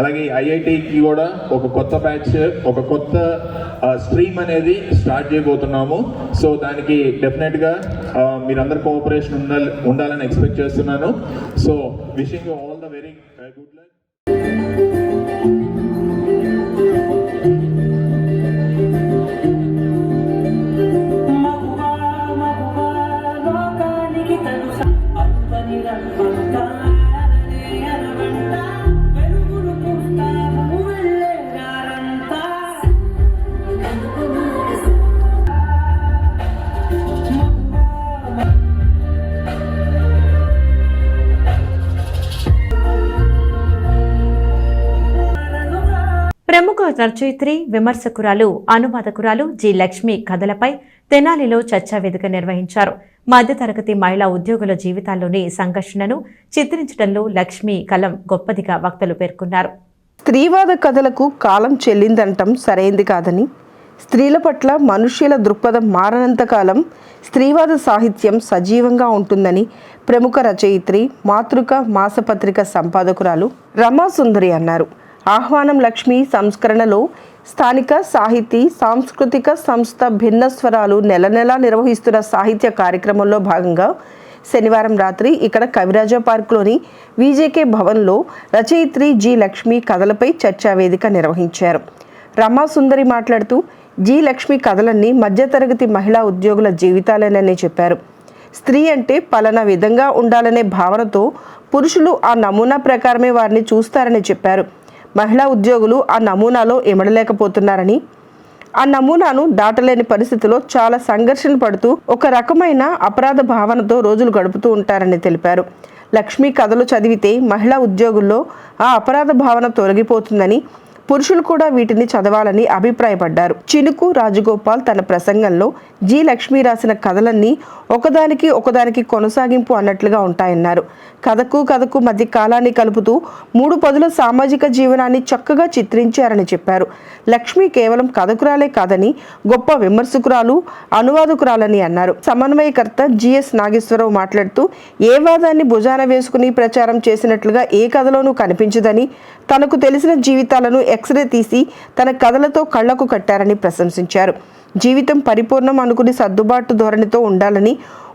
అలాగే ఐఐటికి కూడా ఒక కొత్త బ్యాచ్, ఒక కొత్త స్ట్రీమ్ అనేది స్టార్ట్ చేయబోతున్నాము. సో దానికి డెఫినెట్గా మీరందరూ కోఆపరేషన్ ఉండాలని ఎక్స్పెక్ట్ చేస్తున్నాను. So wishing you all the very good luck. ప్రముఖ రచయిత్రి, విమర్శకురాలు, అనువాదకురాలు జి లక్ష్మి కథలపై తెనాలిలో చర్చా వేదిక నిర్వహించారు. మధ్యతరగతి మహిళా ఉద్యోగుల జీవితాల్లోని సంఘర్షణను చిత్రించడంలో లక్ష్మి కలం గొప్పదిగా వక్తలు పేర్కొన్నారు. స్త్రీవాద కథలకు కాలం చెల్లిందంటం సరైంది కాదని, స్త్రీల పట్ల మనుష్యుల దృక్పథం మారనంతకాలం స్త్రీవాద సాహిత్యం సజీవంగా ఉంటుందని ప్రముఖ రచయిత్రి, మాతృక మాసపత్రిక సంపాదకురాలు రమాసుందరి అన్నారు. ఆహ్వానం లక్ష్మి సంస్కరణలో స్థానిక సాహితీ సాంస్కృతిక సంస్థ భిన్న స్వరాలు నెల నెలా నిర్వహిస్తున్న సాహిత్య కార్యక్రమంలో భాగంగా శనివారం రాత్రి ఇక్కడ కవిరాజా పార్కులోని విజేకే భవన్లో రచయిత్రి జి లక్ష్మి కథలపై చర్చా వేదిక నిర్వహించారు. రమాసుందరి మాట్లాడుతూ జి లక్ష్మి కథలన్నీ మధ్యతరగతి మహిళా ఉద్యోగుల జీవితాలేనని చెప్పారు. స్త్రీ అంటే పలానా విధంగా ఉండాలనే భావనతో పురుషులు ఆ నమూనా ప్రకారమే వారిని చూస్తారని చెప్పారు. మహిళా ఉద్యోగులు ఆ నమూనాలో ఇమడలేకపోతున్నారని, ఆ నమూనాను దాటలేని పరిస్థితిలో చాలా సంఘర్షణ పడుతూ ఒక రకమైన అపరాధ భావనతో రోజులు గడుపుతూ ఉంటారని తెలిపారు. లక్ష్మి కథలు చదివితే మహిళా ఉద్యోగుల్లో ఆ అపరాధ భావన తొలగిపోతుందని, పురుషులు కూడా వీటిని చదవాలని అభిప్రాయపడ్డారు. చినుకు రాజగోపాల్ తన ప్రసంగంలో జి లక్ష్మి రాసిన కథలన్నీ ఒకదానికి కొనసాగింపు అన్నట్లుగా ఉంటాయన్నారు. కథకు మధ్య కాలాన్ని కలుపుతూ 3 పదుల సామాజిక జీవనాన్ని చక్కగా చిత్రించారని చెప్పారు. లక్ష్మి కేవలం కథకురాలే కాదని గొప్ప విమర్శకురాలు, అనువాదకురాలని అన్నారు. సమన్వయకర్త జిఎస్ నాగేశ్వరరావు మాట్లాడుతూ ఏ వాదాన్ని భుజాన వేసుకుని ప్రచారం చేసినట్లుగా ఏ కథలోనూ కనిపించదని, తనకు తెలిసిన జీవితాలను ఎక్స్రే తీసి తన కథలతో కళ్లకు కట్టారని ప్రశంసించారు. జీవితం పరిపూర్ణం అనుకుని సర్దుబాటు ధోరణితో ఉండాలని,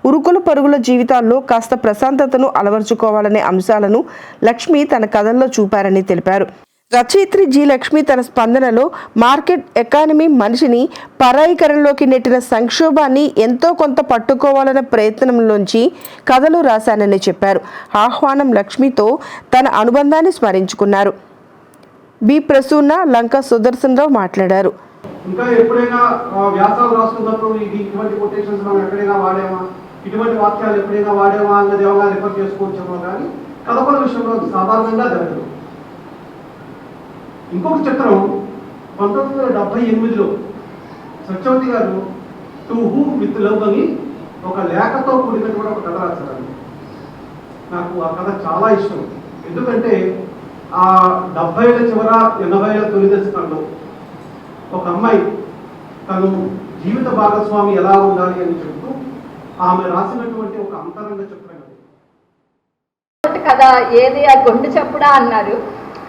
ఉరుకుల పరుగుల జీవితాల్లో కాస్త ప్రశాంతతను అలవర్చుకోవాలనే అంశాలను లక్ష్మి తన కథల్లో చూపారని తెలిపారు. రచయిత్రి జి లక్ష్మి తన స్పందనలో మార్కెట్ ఎకానమీ మనిషిని పరాయీకరణలోకి నెట్టిన సంక్షోభాన్ని ఎంతో కొంత పట్టుకోవాలన్న ప్రయత్నంలోంచి కథలు రాశానని చెప్పారు. ఆహ్వానం లక్ష్మితో తన అనుబంధాన్ని స్మరించుకున్నారు. బి ప్రసూన, లంక సుదర్శనరావు మాట్లాడారు. ఇంకా ఎప్పుడైనా వ్యాసాలు రాసుకున్నప్పుడు ఇటువంటి కొటేషన్స్ మనం ఎక్కడైనా వాడామా, ఇటువంటి వాక్యాలు ఎప్పుడైనా వాడామా అన్నది ఏమైనా రిఫర్ చేసుకోవచ్చేమో, కానీ కథపల విషయంలో సాధారణంగా జరగదు. ఇంకొక చిత్రం 1978లో సత్యవతి గారు టు హూమ్ విత్ లవ్ అని ఒక లేఖతో కూడినటువంటి ఒక కథ రాశారు. నాకు ఆ కథ చాలా ఇష్టం. ఎందుకంటే ఆ 70ల చివర 80ల తొలి దశకంలో ఒక అమ్మాయి తను జీవిత భాగస్వామి ఎలా ఉండాలి అని చెప్తూ ఆమె రాసినటువంటి ఒక అంతరంగ చిత్రం. కథ ఏది ఆ గుండె చెప్పుడా అన్నారు.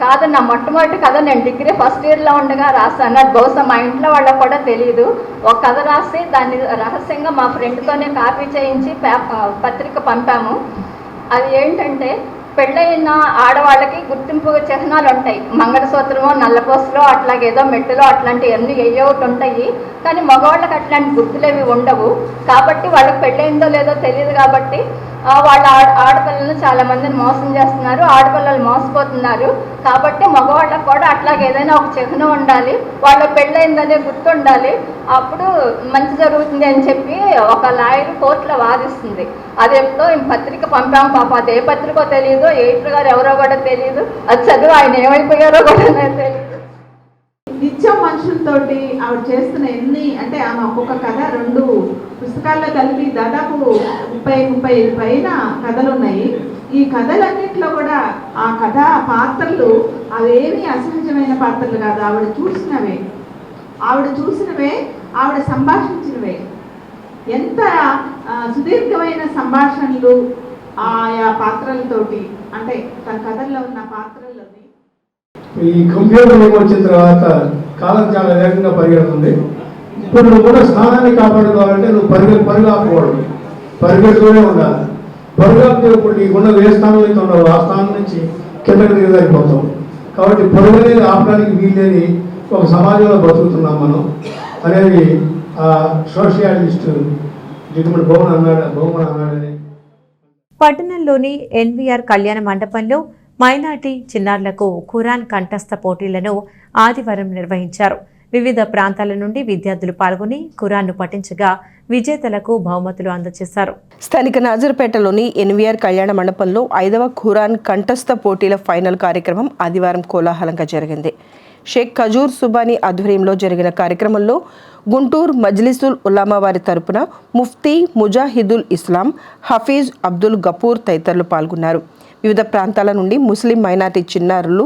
కాదు, నా మొట్టమొదటి కథ నేను డిగ్రీ ఫస్ట్ ఇయర్లో ఉండగా రాశాను. అది బహుశా మా ఇంట్లో వాళ్ళకు కూడా తెలియదు. ఒక కథ రాసి దాన్ని రహస్యంగా మా ఫ్రెండ్తోనే కాపీ చేయించి పత్రిక పంపాము. అది ఏంటంటే, పెళ్ళైన ఆడవాళ్ళకి గుర్తింపు చిహ్నాలు ఉంటాయి. మంగళసూత్రమో, నల్లపోసలో, అట్లాగేదో మెట్టులో అట్లాంటివి అన్నీ ఒకటి ఉంటాయి. కానీ మగవాళ్ళకి అట్లాంటి గుర్తులేవి ఉండవు. కాబట్టి వాళ్ళకి పెళ్ళైందో లేదో తెలియదు. కాబట్టి వాళ్ళ ఆడపిల్లలను చాలా మందిని మోసం చేస్తున్నారు, ఆడపిల్లలు మోసపోతున్నారు. కాబట్టి మగవాళ్ళకు కూడా అట్లాగే ఏదైనా ఒక చిహ్నం ఉండాలి, వాళ్ళ పెళ్ళైందనే గుర్తు ఉండాలి, అప్పుడు మంచి జరుగుతుంది అని చెప్పి ఒక లాయర్ కోర్టులో వాదిస్తుంది. అది ఎప్పుడో పత్రిక పంపాము. పాప అది ఏ పత్రికో తెలియదు, ఎడిటర్ గారు ఎవరో కూడా తెలియదు, అది చదువు ఆయన ఏమైపోయారో కూడా తెలియదు. నిత్యం మనుషులతోటి ఆవిడ చేస్తున్న ఎన్ని అంటే ఆమె ఒక్కొక్క కథ 2 పుస్తకాల్లో కలిపి దాదాపు 30 పైన కథలు ఉన్నాయి. ఈ కథలన్నింటిలో కూడా ఆ కథ పాత్రలు అవేమీ అసహజమైన పాత్రలు కాదు. ఆవిడ చూసినవే ఆవిడ సంభాషించినవే. ఎంత సుదీర్ఘమైన సంభాషణలు ఆయా పాత్రలతోటి, అంటే తన కథల్లో ఉన్న పాత్రలని. ఈ కంప్యూటర్ వచ్చిన తర్వాత కాలం చాలా వేగంగా పరిగెడుతుంది. ఇప్పుడు నువ్వు కూడా స్థానాన్ని కాపాడుకోవాలంటే నువ్వు పరుగు ఆపకూడదు, పరిగెడుతూనే ఉండాలి. పరుగు ఆపితే ఇప్పుడు నీకున్న ఏ స్థానంలో అయితే ఉండవు ఆ స్థానం నుంచి కిందకి దిగజారిపోతావు. కాబట్టి పరుగు అనేది ఆపడానికి వీల్లేని ఒక సమాజంలో బతుకుతున్నాం మనం అనేది ఆ సోషియాలిస్ట్ జిగుమడి భవన్ అన్నాడని. పట్టణంలోని ఎన్వీఆర్ కళ్యాణ మండపంలో మైనార్టీ చిన్నారులకు ఖురాన్ కంఠస్థ పోటీలను ఆదివారం నిర్వహించారు. వివిధ ప్రాంతాల నుండి విద్యార్థులు పాల్గొని ఖురాన్ను పఠించగా విజేతలకు బహుమతులు అందజేశారు. స్థానిక నాజర్పేటలోని ఎన్వీఆర్ కళ్యాణ మండపంలో 5వ ఖురాన్ కంఠస్థ పోటీల ఫైనల్ కార్యక్రమం ఆదివారం కోలాహలంగా జరిగింది. షేక్ ఖజూర్ సుబానీ ఆధ్వర్యంలో జరిగిన కార్యక్రమంలో గుంటూరు మజ్లిసుల్ ఉలామా వారి తరపున ముఫ్తీ ముజాహిదుల్ ఇస్లాం హఫీజ్ అబ్దుల్ గఫూర్ తదితరులు పాల్గొన్నారు. వివిధ ప్రాంతాల నుండి ముస్లిం మైనార్టీ చిన్నారులు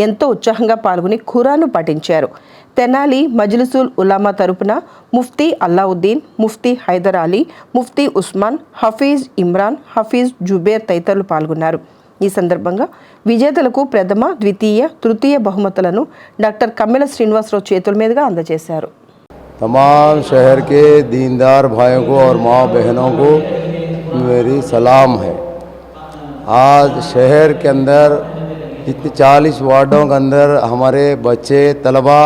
ఎంతో ఉత్సాహంగా పాల్గొని ఖురాన్ను పఠించారు. తెనాలి మజ్లిసుల్ ఉలామా తరపున ముఫ్తీ అల్లావుద్దీన్, ముఫ్తీ హైదర్ అలీ, ముఫ్తీ ఉస్మాన్, హఫీజ్ ఇమ్రాన్, హఫీజ్ జుబేర్ తదితరులు పాల్గొన్నారు. ఈ సందర్భంగా విజేతలకు ప్రథమ, ద్వితీయ, తృతీయ బహుమతులను డాక్టర్ కమ్మెల శ్రీనివాసరావు చేతుల మీదుగా అందజేశారు. तमाम शहर के दीनदार भाइयों को और माँ बहनों को मेरी सलाम है। आज शहर के अंदर जितने 40 वार्डों के अंदर हमारे बच्चे तलबा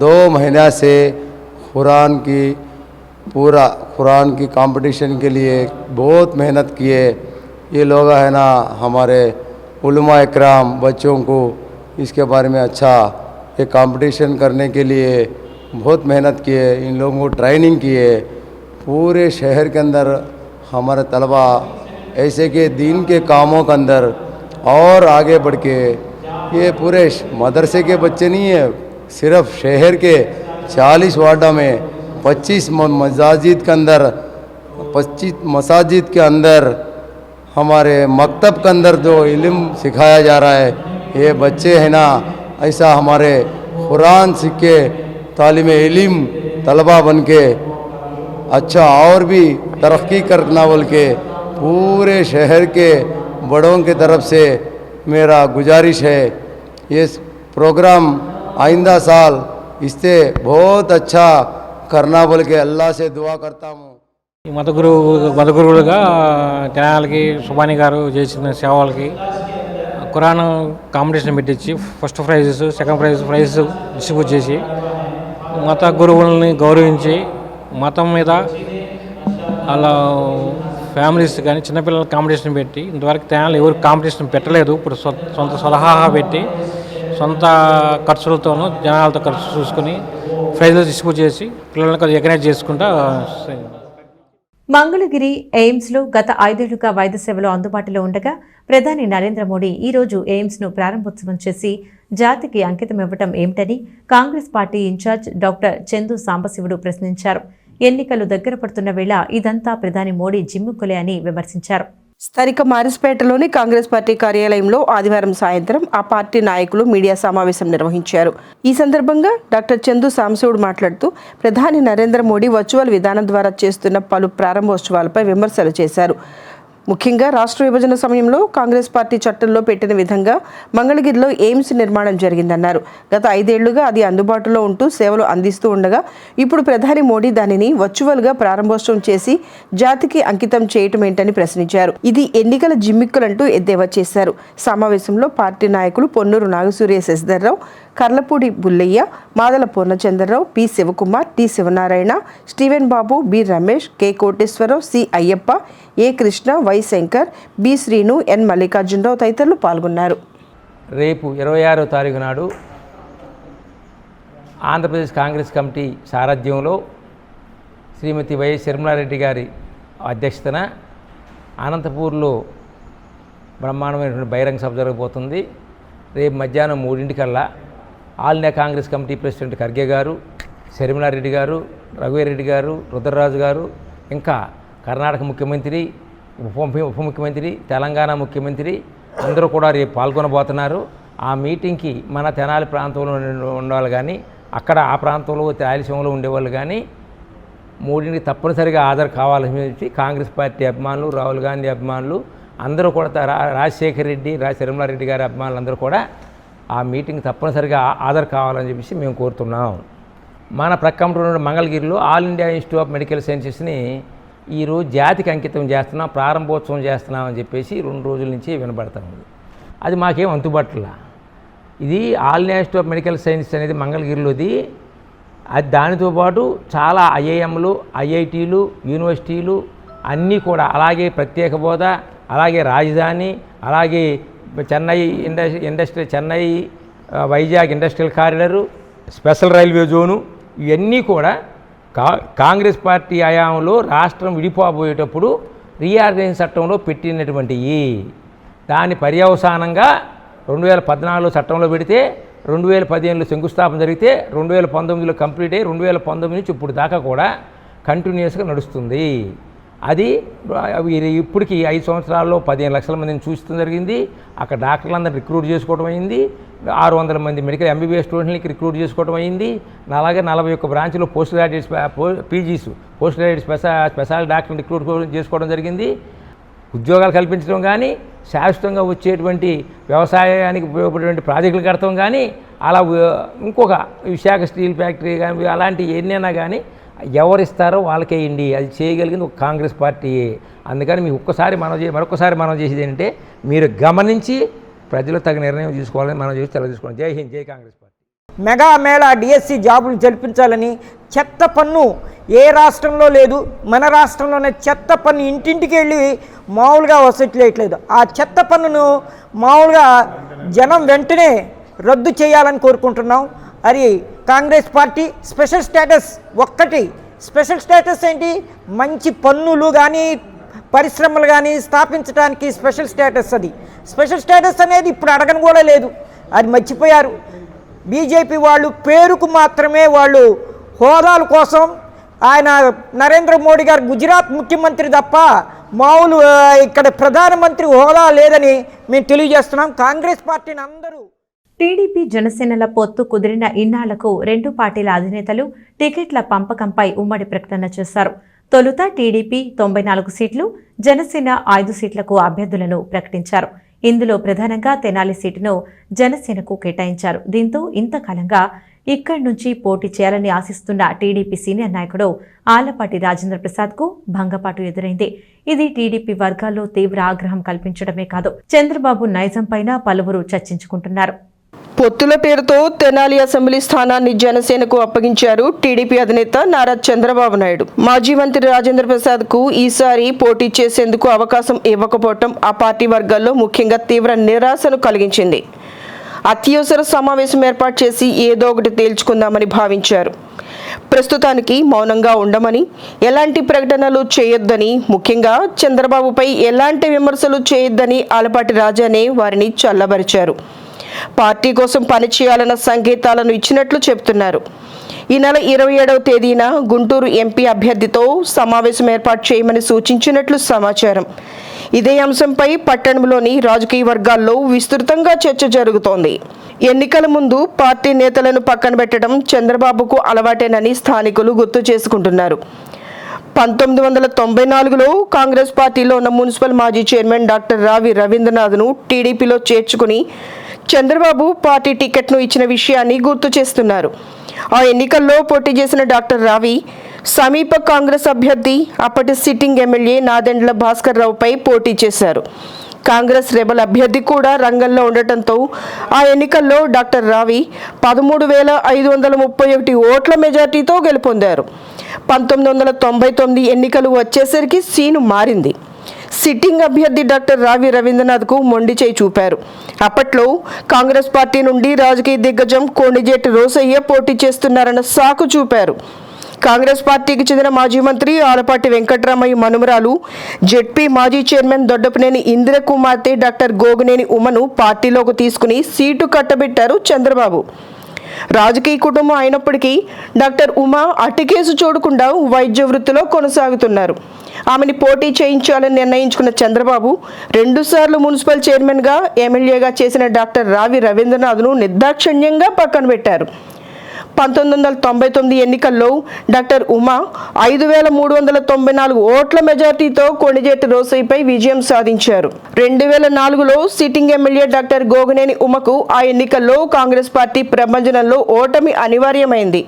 2 महीना से कुरान की कंपटीशन के लिए बहुत मेहनत किए। ये लोग है ना हमारे उलमा इकराम बच्चों को इसके बारे में अच्छा ये कंपटीशन करने के लिए बहुत मेहनत किए, इन लोगों को ट्रेनिंग किए। पूरे शहर के अंदर हमारे तलबा ऐसे के दीन के कामों के अंदर और आगे बढ़ के ये पूरे मदरसे के बच्चे नहीं है, सिर्फ शहर के 40 वार्डों में 25 मसाजिद के अंदर 25 मसाजिद के अंदर हमारे मकतब के अंदर जो इल्म सिखाया जा रहा है, ये बच्चे हैं ना ऐसा हमारे कुरान सीख के तालीम इल्म तलबा बन के अच्छा और भी तरक्की करना बोल के पूरे शहर के बड़ों की तरफ से मेरा गुजारिश है। ये प्रोग्राम आइंदा साल इससे बहुत अच्छा करना बोल के अल्लाह से दुआ करता हूँ। ఈ మతగురువులుగా తెనాలికి సుబానీ గారు చేసిన సేవలకి ఖురాన్ కాంపిటీషన్ పెట్టించి first prices, second prize distribute చేసి మత గురువులని గౌరవించి మతం మీద అలా ఫ్యామిలీస్ కానీ చిన్నపిల్లల కాంపిటీషన్ పెట్టి ఇంతవరకు తెనాలి ఎవరు కాంపిటీషన్ పెట్టలేదు. ఇప్పుడు సొంత సలహా పెట్టి సొంత ఖర్చులతోనూ జనాలతో ఖర్చు చూసుకుని ప్రైజులు డిస్ట్రిబ్యూట్ చేసి పిల్లలను కొద్దిగా ఎంకరేజ్ చేసుకుంటా. మంగళగిరి ఎయిమ్స్లో గత 5 ఏళ్లుగా వైద్య సేవలు అందుబాటులో ఉండగా ప్రధాని నరేంద్ర మోడీ ఈరోజు ఎయిమ్స్ను ప్రారంభోత్సవం చేసి జాతికి అంకితం ఇవ్వటం ఏమిటని Congress party in-charge doctor Chandu Sambasivudu ప్రశ్నించారు. ఎన్నికలు దగ్గర పడుతున్న వేళ ఇదంతా ప్రధాని మోడీ జిమ్ముకులే అని విమర్శించారు. స్థానిక మారిస్పేటలోని కాంగ్రెస్ పార్టీ కార్యాలయంలో ఆదివారం సాయంత్రం ఆ పార్టీ నాయకులు మీడియా సమావేశం నిర్వహించారు. ఈ సందర్భంగా డాక్టర్ చందు సాంబశివుడు మాట్లాడుతూ ప్రధాని నరేంద్ర మోడీ వర్చువల్ విధానం ద్వారా చేస్తున్న పలు ప్రారంభోత్సవాలపై విమర్శలు చేశారు. ముఖ్యంగా రాష్ట్ర విభజన సమయంలో కాంగ్రెస్ పార్టీ చట్టంలో పెట్టిన విధంగా మంగళగిరిలో ఎయిమ్స్ నిర్మాణం జరిగిందన్నారు. గత 5 ఏళ్లుగా అది అందుబాటులో ఉంటూ సేవలు అందిస్తూ ఉండగా ఇప్పుడు ప్రధాని మోడీ దానిని వర్చువల్గా ప్రారంభోత్సవం చేసి జాతికి అంకితం చేయటం ఏంటని ప్రశ్నించారు. ఇది ఎన్నికల జిమ్మిక్కులంటూ ఎద్దేవా చేశారు. సమావేశంలో పార్టీ నాయకులు Ponnuru Nagasurya Sasidhar Rao, Karlapudi Bullaiah, Madala Purnachandra Rao, P Sivakumar, T Sivanarayana, Steven Babu, B Ramesh, K Koteswara Rao, C Ayyappa, A Krishna, Y Shankar, B Srinu, N Mallikarjuna Rao తదితరులు పాల్గొన్నారు. రేపు 26వ తారీఖు నాడు ఆంధ్రప్రదేశ్ కాంగ్రెస్ కమిటీ సారథ్యంలో శ్రీమతి వైఎస్ శర్మిలారెడ్డి గారి అధ్యక్షతన అనంతపూర్లో బ్రహ్మాండమైనటువంటి బహిరంగ సభ జరగబోతుంది. రేపు మధ్యాహ్నం 3 all India Congress committee president Kharge గారు, శర్మిలారెడ్డి గారు, రఘువీరెడ్డి గారు, రుద్రరాజు గారు, ఇంకా కర్ణాటక ముఖ్యమంత్రి, ఉప ముఖ్యమంత్రి, తెలంగాణ ముఖ్యమంత్రి అందరూ కూడా రేపు పాల్గొనబోతున్నారు. ఆ మీటింగ్కి మన తెనాలి ప్రాంతంలో ఉండేవాళ్ళు కానీ అక్కడ ఆ ప్రాంతంలో రాయలసీమలో ఉండేవాళ్ళు కానీ 3 తప్పనిసరిగా హాజరు కావాలని చెప్పి కాంగ్రెస్ పార్టీ అభిమానులు, రాహుల్ గాంధీ అభిమానులు అందరూ కూడా రాజశేఖర రెడ్డి, శర్మిలారెడ్డి గారి అభిమానులు అందరూ కూడా ఆ మీటింగ్ తప్పనిసరిగా హాజరు కావాలని చెప్పేసి మేము కోరుతున్నాం. మన ప్రక్కన మంగళగిరిలో all India institute of medical సైన్సెస్ని ఈరోజు జాతికి అంకితం చేస్తున్నాం, ప్రారంభోత్సవం చేస్తున్నామని చెప్పేసి 2 రోజుల నుంచి వినబడతా ఉంది. అది మాకేం అంతుబట్టలా. ఇది all India institute of medical science అనేది మంగళగిరిలోది. అది దానితో పాటు చాలా ఐఐఎంలు, ఐఐటీలు, యూనివర్సిటీలు అన్నీ కూడా, అలాగే ప్రత్యేక హోదా, అలాగే రాజధాని, అలాగే Chennai Chennai Vizag industrial corridor, special railway zone, ఇవన్నీ కూడా కాంగ్రెస్ పార్టీ హయాంలో రాష్ట్రం విడిపోబోయేటప్పుడు రీఆర్గనైజేషన్ చట్టంలో పెట్టినటువంటివి. దాని పర్యవసానంగా 2014 చట్టంలో పెడితే 2015లో శంకుస్థాపన జరిగితే 2019లో కంప్లీట్ అయ్యి 2019 నుంచి ఇప్పుడు దాకా కూడా కంటిన్యూస్గా నడుస్తుంది. అది ఇప్పటికి 5 సంవత్సరాల్లో 15 లక్షల మందిని చూస్తూ జరిగింది. అక్కడ డాక్టర్లందరూ రిక్రూట్ చేసుకోవడం అయింది. 600 మంది మెడికల్ ఎంబీబీఎస్ స్టూడెంట్లకి రిక్రూట్ చేసుకోవడం అయింది. అలాగే 41 బ్రాంచ్లో post graduate PGs post graduate speciality డాక్టర్ని రిక్రూట్ చేసుకోవడం జరిగింది. ఉద్యోగాలు కల్పించడం కానీ, శాశ్వతంగా వచ్చేటువంటి వ్యవసాయానికి ఉపయోగపడేటువంటి ప్రాజెక్టులు కడతాం కానీ, అలా ఇంకొక విశాఖ స్టీల్ ఫ్యాక్టరీ కానీ అలాంటి ఎన్నైనా కానీ ఎవరిస్తారో వాళ్ళకే ఇండి అది చేయగలిగింది ఒక కాంగ్రెస్ పార్టీ. అందుకని మీకు మరొకసారి మనం చేసేది ఏంటంటే మీరు గమనించి ప్రజలు తగిన నిర్ణయం తీసుకోవాలని మనం చేసి తెలుసుకోవాలి. జై హింద్, జై Congress party. Mega Mela DSC జాబులు జరిపించాలని చెత్త పన్ను ఏ రాష్ట్రంలో లేదు, మన రాష్ట్రంలోనే చెత్త పన్ను ఇంటింటికి వెళ్ళి మామూలుగా వసూలు చేయట్లేదు. ఆ చెత్త పన్నును మామూలుగా జనం వెంటనే రద్దు చేయాలని కోరుకుంటున్నాం. అది Congress party special status special status ఏంటి, మంచి పన్నులు కానీ పరిశ్రమలు కానీ స్థాపించడానికి స్పెషల్ స్టేటస్. అది స్పెషల్ స్టేటస్ అనేది ఇప్పుడు అడగను కూడా లేదు, అది మర్చిపోయారు. బీజేపీ వాళ్ళు పేరుకు మాత్రమే వాళ్ళు హోదాల కోసం, ఆయన నరేంద్ర మోడీ గారు గుజరాత్ ముఖ్యమంత్రి తప్ప మామూలు ఇక్కడ ప్రధానమంత్రి హోదా లేదని మేము తెలియజేస్తున్నాం. కాంగ్రెస్ పార్టీని అందరూ టీడీపీ జనసేనల పొత్తు కుదిరిన ఇన్నాళ్లకు 2 పార్టీల అధినేతలు టికెట్ల పంపకంపై ఉమ్మడి ప్రకటన చేశారు. తొలుత టీడీపీ 94 సీట్లు, జనసేన 5 సీట్లకు అభ్యర్థులను ప్రకటించారు. ఇందులో ప్రధానంగా తెనాలి సీటును జనసేనకు కేటాయించారు. దీంతో ఇంతకాలంగా ఇక్కడి నుంచి పోటీ చేయాలని ఆశిస్తున్న టీడీపీ సీనియర్ నాయకుడు ఆలపాటి రాజేంద్ర ప్రసాద్కు భంగపాటు ఎదురైంది. ఇది టీడీపీ వర్గాల్లో తీవ్ర ఆగ్రహం కల్పించడమే కాదు, చంద్రబాబు నైజం పైన పలువురు చర్చించుకుంటున్నారు. పొత్తుల పేరుతో తెనాలి అసెంబ్లీ స్థానాన్ని జనసేనకు అప్పగించారు టీడీపీ అధినేత నారా చంద్రబాబు నాయుడు. మాజీ మంత్రి రాజేంద్ర ప్రసాద్ కు ఈసారి పోటీ చేసేందుకు అవకాశం ఇవ్వకపోవటం ఆ పార్టీ వర్గాల్లో ముఖ్యంగా తీవ్ర నిరాశను కలిగించింది. అత్యవసర సమావేశం ఏర్పాటు చేసి ఏదో ఒకటి తేల్చుకుందామని భావించారు. ప్రస్తుతానికి మౌనంగా ఉండమని, ఎలాంటి ప్రకటనలు చేయొద్దని, ముఖ్యంగా చంద్రబాబుపై ఎలాంటి విమర్శలు చేయొద్దని ఆలపాటి రాజానే వారిని చల్లబరిచారు. పార్టీ కోసం పనిచేయాలన్న సంకేతాలను ఇచ్చినట్లు చెబుతున్నారు. ఈ నెల 27వ తేదీన గుంటూరు ఎంపీ అభ్యర్థితో సమావేశం ఏర్పాటు చేయమని సూచించినట్లు సమాచారం. ఇదే అంశంపై పట్టణంలోని రాజకీయ వర్గాల్లో విస్తృతంగా చర్చ జరుగుతోంది. ఎన్నికల ముందు పార్టీ నేతలను పక్కన పెట్టడం చంద్రబాబుకు అలవాటేనని స్థానికులు గుర్తు చేసుకుంటున్నారు. 1994లో కాంగ్రెస్ పార్టీలో ఉన్న మున్సిపల్ మాజీ చైర్మన్ డాక్టర్ రావి రవీంద్రనాథ్ను టీడీపీలో చేర్చుకుని చంద్రబాబు పార్టీ టికెట్ను ఇచ్చిన విషయాన్ని గుర్తు చేస్తున్నారు. ఆ ఎన్నికల్లో పోటీ చేసిన డాక్టర్ రావి సమీప కాంగ్రెస్ అభ్యర్థి అప్పటి సిట్టింగ్ ఎమ్మెల్యే నాదెండ్ల భాస్కర్ రావుపై పోటీ చేశారు. కాంగ్రెస్ రెబల్ అభ్యర్థి కూడా రంగంలో ఉండటంతో ఆ ఎన్నికల్లో డాక్టర్ రావి 13,531 ఓట్ల మెజార్టీతో గెలుపొందారు. 1999 ఎన్నికలు వచ్చేసరికి సీను మారింది. సిట్టింగ్ అభ్యర్థి డాక్టర్ రావి రవీంద్రనాథ్కు మొండి చేయి చూపారు. అప్పట్లో కాంగ్రెస్ పార్టీ నుండి రాజకీయ దిగ్గజం కోణిజేటి రోసయ్య పోటీ చేస్తున్నారన్న సాకు చూపారు. కాంగ్రెస్ పార్టీకి చెందిన మాజీ మంత్రి ఆలపాటి వెంకటరామయ్య మనుమరాలు, జెడ్పీ మాజీ చైర్మన్ దొడ్డపనేని ఇందిర కుమార్తె డాక్టర్ గోగినేని ఉమను పార్టీలోకి తీసుకుని సీటు కట్టబెట్టారు చంద్రబాబు. రాజకీయ కుటుంబం అయినప్పటికీ డాక్టర్ ఉమా అటికేసు చూడకుండా వైద్య వృత్తిలో కొనసాగుతున్నారు. ఆమెని పోటీ చేయించాలని నిర్ణయించుకున్న చంద్రబాబు 2 సార్లు మున్సిపల్ చైర్మన్గా, ఎమ్మెల్యేగా చేసిన డాక్టర్ రావి రవీంద్రనాథ్ను నిర్దాక్షిణ్యంగా పక్కన పెట్టారు. 1999 ఎన్నికల్లో డాక్టర్ ఉమా 5,394 ఓట్ల మెజార్టీతో కొణిజేటి రోసయ్యపై విజయం సాధించారు. 2004లో సిట్టింగ్ ఎమ్మెల్యే డాక్టర్ గోగినేని ఉమకు ఆ ఎన్నికల్లో కాంగ్రెస్ పార్టీ ప్రభంజనంలో ఓటమి అనివార్యమైంది.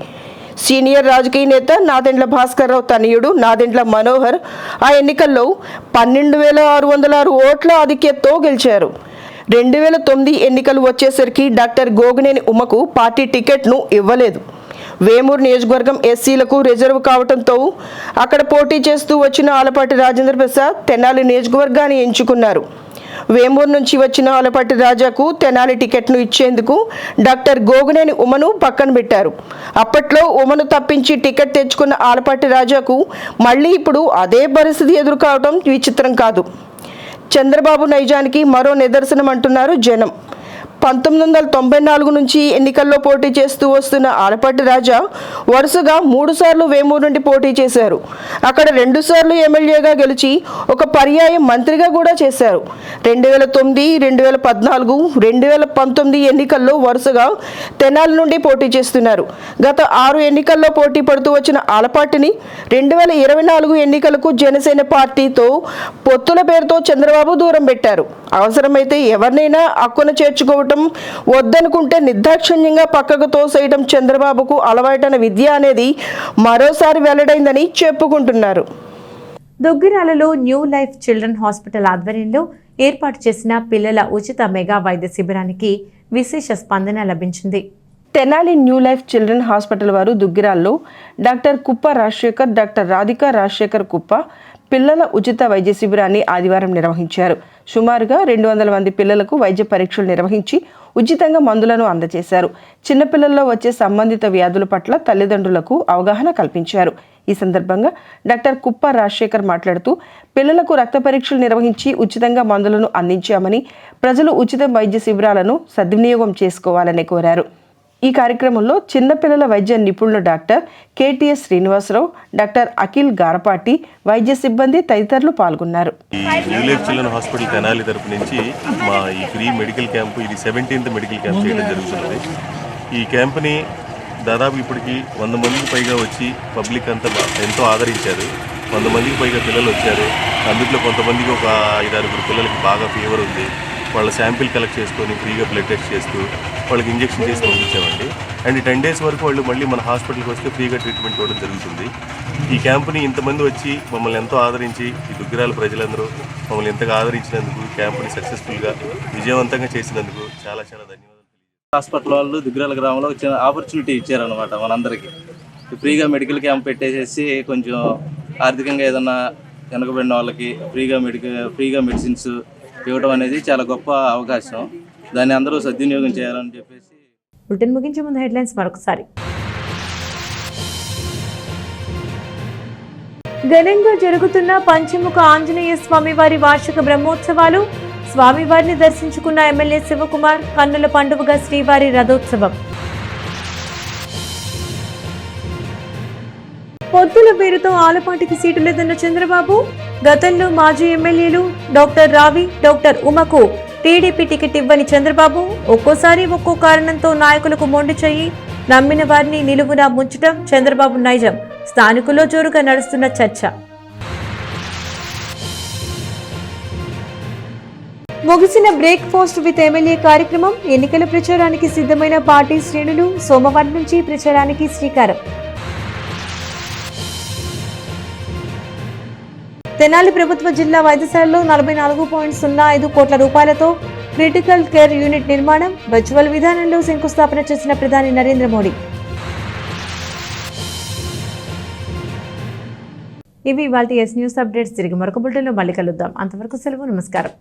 సీనియర్ రాజకీయ నేత నాదెండ్ల భాస్కర్ రావు తనయుడు నాదెండ్ల మనోహర్ ఆ ఎన్నికల్లో 12,606 ఓట్ల ఆధిక్యతతో గెలిచారు. 2009 ఎన్నికలు వచ్చేసరికి డాక్టర్ గోగినేని ఉమకు పార్టీ టికెట్ను ఇవ్వలేదు. వేమూరు నియోజకవర్గం ఎస్సీలకు రిజర్వ్ కావడంతో అక్కడ పోటీ చేస్తూ వచ్చిన ఆలపాటి రాజేంద్ర ప్రసాద్ తెనాలి నియోజకవర్గాన్ని ఎంచుకున్నారు. వేమూరు నుంచి వచ్చిన ఆలపాటి రాజాకు తెనాలి టికెట్ను ఇచ్చేందుకు డాక్టర్ గోగినేని ఉమను పక్కన పెట్టారు. అప్పట్లో ఉమను తప్పించి టికెట్ తెచ్చుకున్న ఆలపాటి రాజాకు మళ్ళీ ఇప్పుడు అదే పరిస్థితి ఎదుర్కోవడం విచిత్రం కాదు. చంద్రబాబు నైజానికి మరో నిదర్శనం అంటున్నారు జనం. 1994 నుంచి ఎన్నికల్లో పోటీ చేస్తూ వస్తున్న ఆలపాటి రాజా వరుసగా 3 సార్లు వేమూరు నుండి పోటీ చేశారు. అక్కడ 2 సార్లు ఎమ్మెల్యేగా గెలిచి ఒక పర్యాయం మంత్రిగా కూడా చేశారు. 2009, 2014, 2019 ఎన్నికల్లో వరుసగా తెనాలి నుండి పోటీ చేస్తున్నారు. గత 6 ఎన్నికల్లో పోటీ పడుతూ వచ్చిన ఆలపాటిని 2024 ఎన్నికలకు జనసేన పార్టీతో పొత్తుల పేరుతో చంద్రబాబు దూరం పెట్టారు. అవసరమైతే ఎవరినైనా అక్కున చేర్చుకోవటం, వద్దనుకుంటే నిర్దాక్షిణ్యంగా పక్కకు తోసేయడం చంద్రబాబుకు అలవాటైన విద్య అనేది మరోసారి వెల్లడైందని చెప్పుకుంటున్నారు. దుగ్గిరాలలో న్యూ లైఫ్ చిల్డ్రన్ హాస్పిటల్ ఆధ్వర్యంలో ఏర్పాటు చేసిన పిల్లల ఉచిత మెగా వైద్య శిబిరానికి విశేష స్పందన లభించింది. Tenali new life children hospital వారు దుగ్గిరాల్లో డాక్టర్ కుప్ప రాజశేఖర్, డాక్టర్ రాధికా రాజశేఖర్ కుప్ప పిల్లల ఉచిత వైద్య శిబిరాన్ని ఆదివారం నిర్వహించారు. సుమారుగా 200 మంది పిల్లలకు వైద్య పరీక్షలు నిర్వహించి ఉచితంగా మందులను అందజేశారు. చిన్నపిల్లల్లో వచ్చే సంబంధిత వ్యాధుల పట్ల తల్లిదండ్రులకు అవగాహన కల్పించారు. ఈ సందర్భంగా డాక్టర్ కుప్ప రాజశేఖర్ మాట్లాడుతూ పిల్లలకు రక్త పరీక్షలు నిర్వహించి ఉచితంగా మందులను అందించామని, ప్రజలు ఉచిత వైద్య శిబిరాలను సద్వినియోగం చేసుకోవాలని కోరారు. ఈ కార్యక్రమంలో చిన్నపిల్లల వైద్య నిపుణులు doctor KTS Srinivasarao, doctor Akhil Garapati, వైద్య సిబ్బంది తదితరులు పాల్గొన్నారు. New life children hospital Tenali తరపు నుంచి మా ఈ ఫ్రీ మెడికల్ క్యాంపు, ఇది 17th మెడికల్ క్యాంప్ చేయడం జరుగుతున్నది. ఈ క్యాంప్ని దాదాపు ఇప్పటికి 100 మందికి పైగా వచ్చి పబ్లిక్ అంతా ఎంతో ఆదరించారు. 100 మందికి పైగా పిల్లలు వచ్చారు. అందులో కొంతమందికి ఒక 5-6 పిల్లలకి బాగా ఫీవర్ ఉంది. వాళ్ళ శాంపిల్ కలెక్ట్ చేసుకొని ఫ్రీగా బ్లడ్ టెస్ట్ చేస్తూ వాళ్ళకి ఇంజెక్షన్ చేసి పంపించామండి. అండ్ 10 days వరకు వాళ్ళు మళ్ళీ మన హాస్పిటల్కి వస్తే ఫ్రీగా ట్రీట్మెంట్ ఇవ్వడం జరుగుతుంది. ఈ క్యాంపుని ఇంతమంది వచ్చి మమ్మల్ని ఎంతో ఆదరించి, ఈ దుగ్గిరాల ప్రజలందరూ మమ్మల్ని ఎంతగా ఆదరించినందుకు, ఈ క్యాంపుని సక్సెస్ఫుల్గా విజయవంతంగా చేసినందుకు చాలా చాలా ధన్యవాదాలు. హాస్పిటల్ వాళ్ళు దుగ్గిరాల గ్రామంలో చిన్న ఆపర్చునిటీ ఇచ్చారనమాట మనందరికీ. ఫ్రీగా మెడికల్ క్యాంప్ పెట్టేసేసి కొంచెం ఆర్థికంగా ఏదన్నా వెనకబడిన వాళ్ళకి ఫ్రీగా మెడిసిన్స్ ఇవ్వడం అనేది చాలా గొప్ప అవకాశం. దాన్ని అందరూ సద్వినియోగం చేయాలని చెప్పేసి. బులెటిన్ ముగించే ముందు హెడ్లైన్స్ మరొకసారి. ఘనంగా జరుగుతున్న పంచముఖ ఆంజనేయ స్వామివారి వార్షిక బ్రహ్మోత్సవాలు. స్వామివారిని దర్శించుకున్న ఎమ్మెల్యే శివకుమార్. కన్నుల పండుగగా శ్రీవారి రథోత్సవం. పొత్తుల పేరుతో ఆలపాటికి సీటు లేదన్న చంద్రబాబు. గతంలో మాజీ ఎమ్మెల్యేలు డాక్టర్ రావి, డాక్టర్ ఉమకు టీడీపీ టికెట్ ఇవ్వని చంద్రబాబు. ఒక్కోసారి ఒక్కో కారణంతో నాయకులకు మొండి చెయ్యి. నమ్మిన వారిని నిలువునా ముంచటం చంద్రబాబు నైజం. స్థానికుల్లో జోరుగా నడుస్తున్న చర్చ. ముగిసిన బ్రేక్ఫాస్ట్ విత్ ఎమ్మెల్యే కార్యక్రమం. ఎన్నికల ప్రచారానికి సిద్ధమైన పార్టీ శ్రేణులు. సోమవారం నుంచి ప్రచారానికి శ్రీకారం. తెనాలి ప్రభుత్వ జిల్లా వైద్యశాలలో 44.05 కోట్ల రూపాయలతో క్రిటికల్ కేర్ యూనిట్ నిర్మాణం. వర్చువల్ విధానంలో శంకుస్థాపన చేసిన ప్రధాని నరేంద్ర మోడీ. ఇవి ఇవాల్టి ఎస్ న్యూస్ అప్డేట్స్. తిరిగి మరొక బులెటిన్లో మళ్ళీ కలుద్దాం. అంతవరకు సెలవు. నమస్కారం.